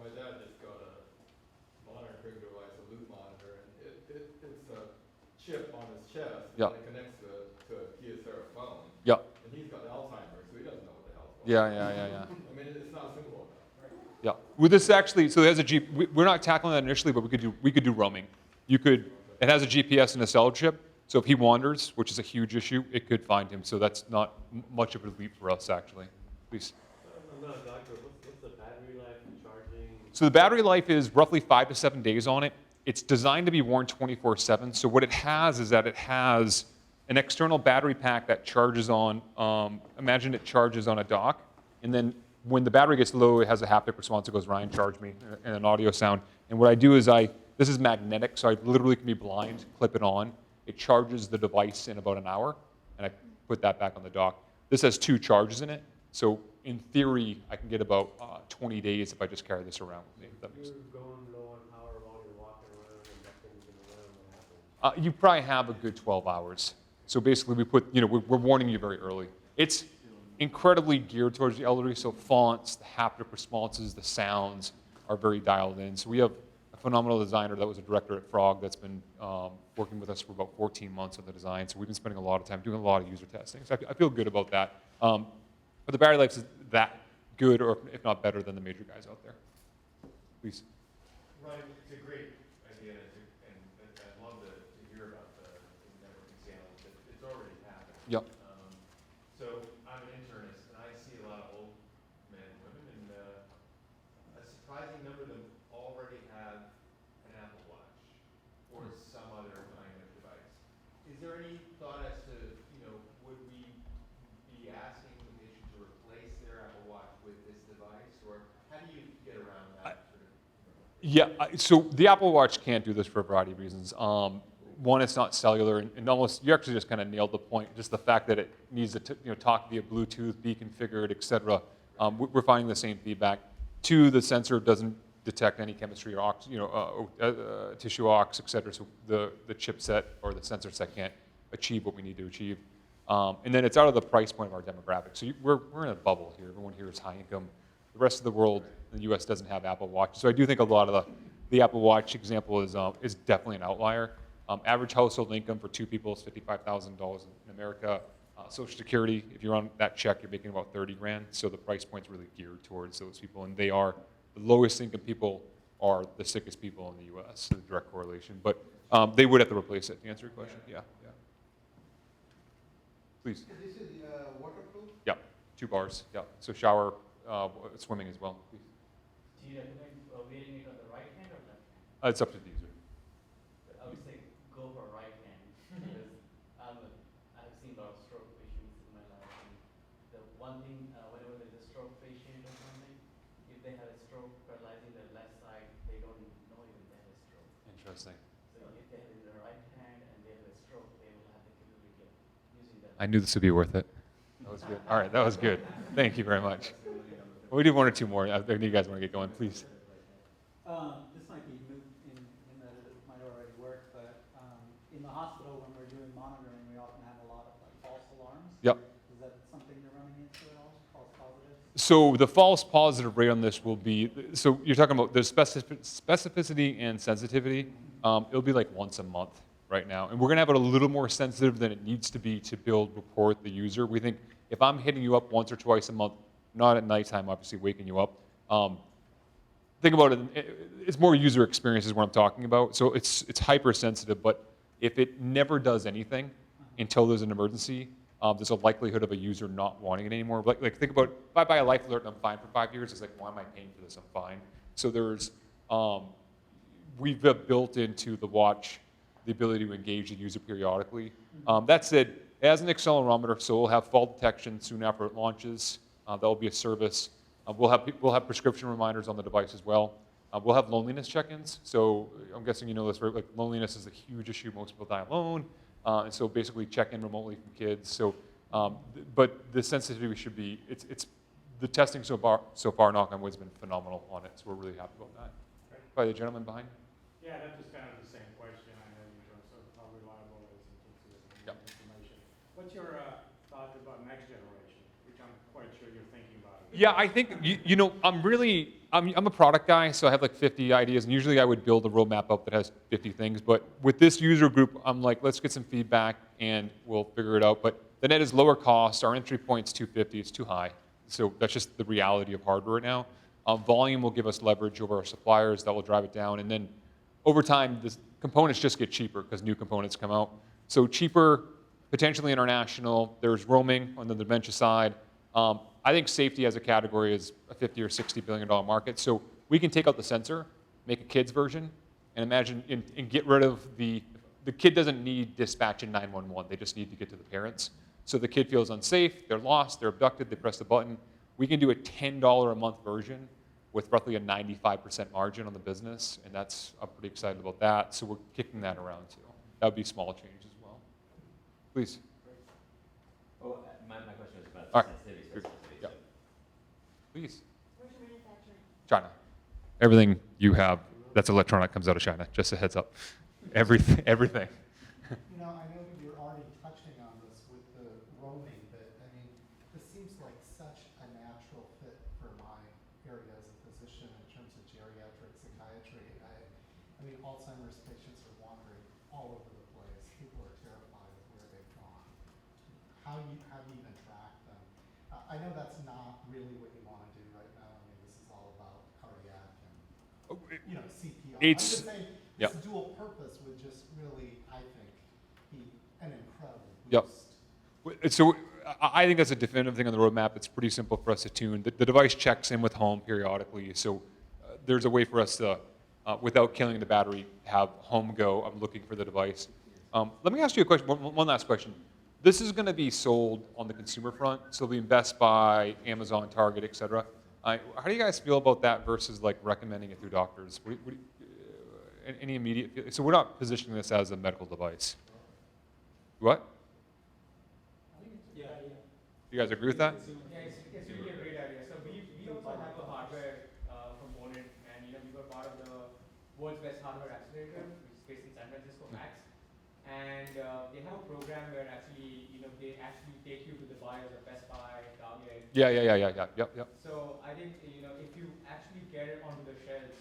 My dad just got a monitoring device, a loop monitor, and it's a chip on his chest, Yeah. and it connects to a Kyocera phone. Yeah. And he's got Alzheimer's, so he doesn't know what the hell's going Yeah. on. I mean, it's not simple enough. Yeah. Well, this actually, so there's we're not tackling that initially, but we could do roaming. It has a GPS and a cell chip, so if he wanders, which is a huge issue, it could find him. So that's not much of a leap for us, actually. Please. I'm not a doctor. What's the battery life and charging? So the battery life is roughly 5 to 7 days on it. It's designed to be worn 24/7. So what it has is that it has an external battery pack that charges on, imagine it charges on a dock, and then when the battery gets low, it has a haptic response. It goes, Ryan, charge me, and an audio sound. And what I do is this is magnetic, so I literally can be blind, clip it on. It charges the device in about an hour, and I put that back on the dock. This has 2 charges in it. So in theory, I can get about 20 days if I just carry this around with me. If that makes sense. You're going low on power while you're walking around and that thing's going to run. What happens? You probably have a good 12 hours. So basically, we're warning you very early. It's incredibly geared towards the elderly, so fonts, the haptic responses, the sounds are very dialed in. So we have a phenomenal designer that was a director at Frog that's been working with us for about 14 months on the design. So we've been spending a lot of time doing a lot of user testing. So I feel good about that. But the battery life is that good, or if not better, than the major guys out there. Please. Ryan, it's a great idea, and I'd love to hear about the networking scale. It's already happening. Yep. So I'm an internist, and I see a lot of old men and women, and a surprising number of them already have an Apple Watch or some other kind of device. Is there any thought as to, would we be asking the patient to replace their Apple Watch with this device, or how do you get around that sort of? Yeah, so the Apple Watch can't do this for a variety of reasons. One, it's not cellular, and almost you actually just kind of nailed the point. Just the fact that it needs to talk via Bluetooth, be configured, et cetera. We're finding the same feedback. 2, the sensor doesn't detect any chemistry or tissue ox, et cetera. So the chipset or the sensor set can't achieve what we need to achieve. And then it's out of the price point of our demographic. So we're in a bubble here. Everyone here is high income. The rest of the world, the U.S. doesn't have Apple Watch. So I do think a lot of the Apple Watch example is definitely an outlier. Average household income for two people is $55,000 in America. Social Security, if you're on that check, you're making about 30 grand. So the price point's really geared towards those people, and they are the lowest income people are the sickest people in the U.S. So the direct correlation, but they would have to replace it. To answer your question, yeah. Please. This is waterproof? Yeah, 2 bars. Yeah. So shower, swimming as well. Please. Do you recommend wearing it on the right hand or left hand? It's up to the user. I would say go for right hand because I've seen a lot of stroke patients in my life, and the one thing whenever there's a stroke patient or something, if they have a stroke paralyzing their left side, they don't know even they have a stroke. Interesting. So if they have it in their right hand and they have a stroke, they will have the capability of using that. I knew this would be worth it. That was good. All right, that was good. Thank you very much. Well, we do 1 or 2 more. I think you guys want to get going, please. This might be moot in that it might already work, but in the hospital when we're doing monitoring, we often have a lot of false alarms. Yep. Is that something you're running into at all? False positives? So the false positive rate on this will be, so you're talking about the specificity and sensitivity. It'll be like once a month right now. And we're going to have it a little more sensitive than it needs to be to build rapport with the user. We think if I'm hitting you up once or twice a month, not at nighttime, obviously waking you up, think about it, it's more user experience is what I'm talking about. So it's hypersensitive, but if it never does anything until there's an emergency, there's a likelihood of a user not wanting it anymore. Like think about, if I buy a life alert and I'm fine for 5 years, it's like, why am I paying for this? I'm fine. So there's, we've built into the watch the ability to engage the user periodically. That said, it has an accelerometer, so we'll have fall detection soon after it launches. That will be a service. We'll have prescription reminders on the device as well. We'll have loneliness check-ins. So I'm guessing you know this, right? Like loneliness is a huge issue. Most people die alone. And so basically check in remotely from kids. So, but the sensitivity should be, it's the testing so far, knock on wood, has been phenomenal on it. So we're really happy about that. By the gentleman behind. Yeah, that was kind of the same question I had in terms of how reliable is it information. What's your thought about next generation, which I'm quite sure you're thinking about? Yeah, I think, I'm a product guy, so I have like 50 ideas, and usually I would build a roadmap up that has 50 things, but with this user group, I'm like, let's get some feedback and we'll figure it out. But the net is lower cost, our entry point's 250, it's too high. So that's just the reality of hardware now. Volume will give us leverage over our suppliers, that will drive it down, and then over time, the components just get cheaper because new components come out. So cheaper, potentially international, there's roaming on the dementia side. I think safety as a category is a $50 or $60 billion market. So we can take out the sensor, make a kid's version, and imagine and get rid of the kid doesn't need dispatch in 911. They just need to get to the parents. So the kid feels unsafe, they're lost, they're abducted, they press the button. We can do a $10 a month version with roughly a 95% margin on the business, and I'm pretty excited about that. So we're kicking that around too. That would be a small change as well. Please. Well, my question was about All right. sensitivity, specificity. Yeah. Please. Where's your manufacturing? China. Everything you have that's electronic comes out of China. Just a heads up. Everything. You know, I know you're already touching on this with the roaming, but I mean, this seems like such a natural fit for my area as a physician in terms of geriatric psychiatry. I mean, Alzheimer's patients are wandering all over the place. People are terrified of where they've gone. How do you even track them? I know that's not really what you want to do right now. I mean, this is all about cardiac and CPR. I'm just saying this dual purpose would just really, I think, be an incredible boost. So I think that's a definitive thing on the roadmap. It's pretty simple for us to tune. The device checks in with home periodically. So there's a way for us to, without killing the battery, have home go, I'm looking for the device. Let me ask you a question, one last question. This is going to be sold on the consumer front, so it'll be in Best Buy, Amazon, Target, et cetera. How do you guys feel about that versus like recommending it through doctors? Any immediate, so we're not positioning this as a medical device. What? Yeah. You guys agree with that? Yeah, it's really a great idea. So we also have a hardware component, and we got world's best hardware accelerator, which is based in San Francisco, Max. And they have a program where actually, they actually take you to the buyers of Best Buy, Target. Yep. So I think, if you actually get it onto the shelves,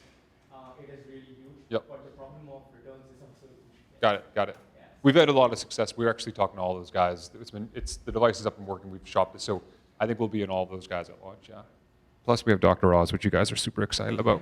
it is really huge. Yep. But the problem of returns is also huge. Got it. Yeah. We've had a lot of success. We're actually talking to all those guys. The device is up and working. We've shopped it, so I think we'll be in all those guys at launch. Yeah. Plus, we have Dr. Oz, which you guys are super excited about.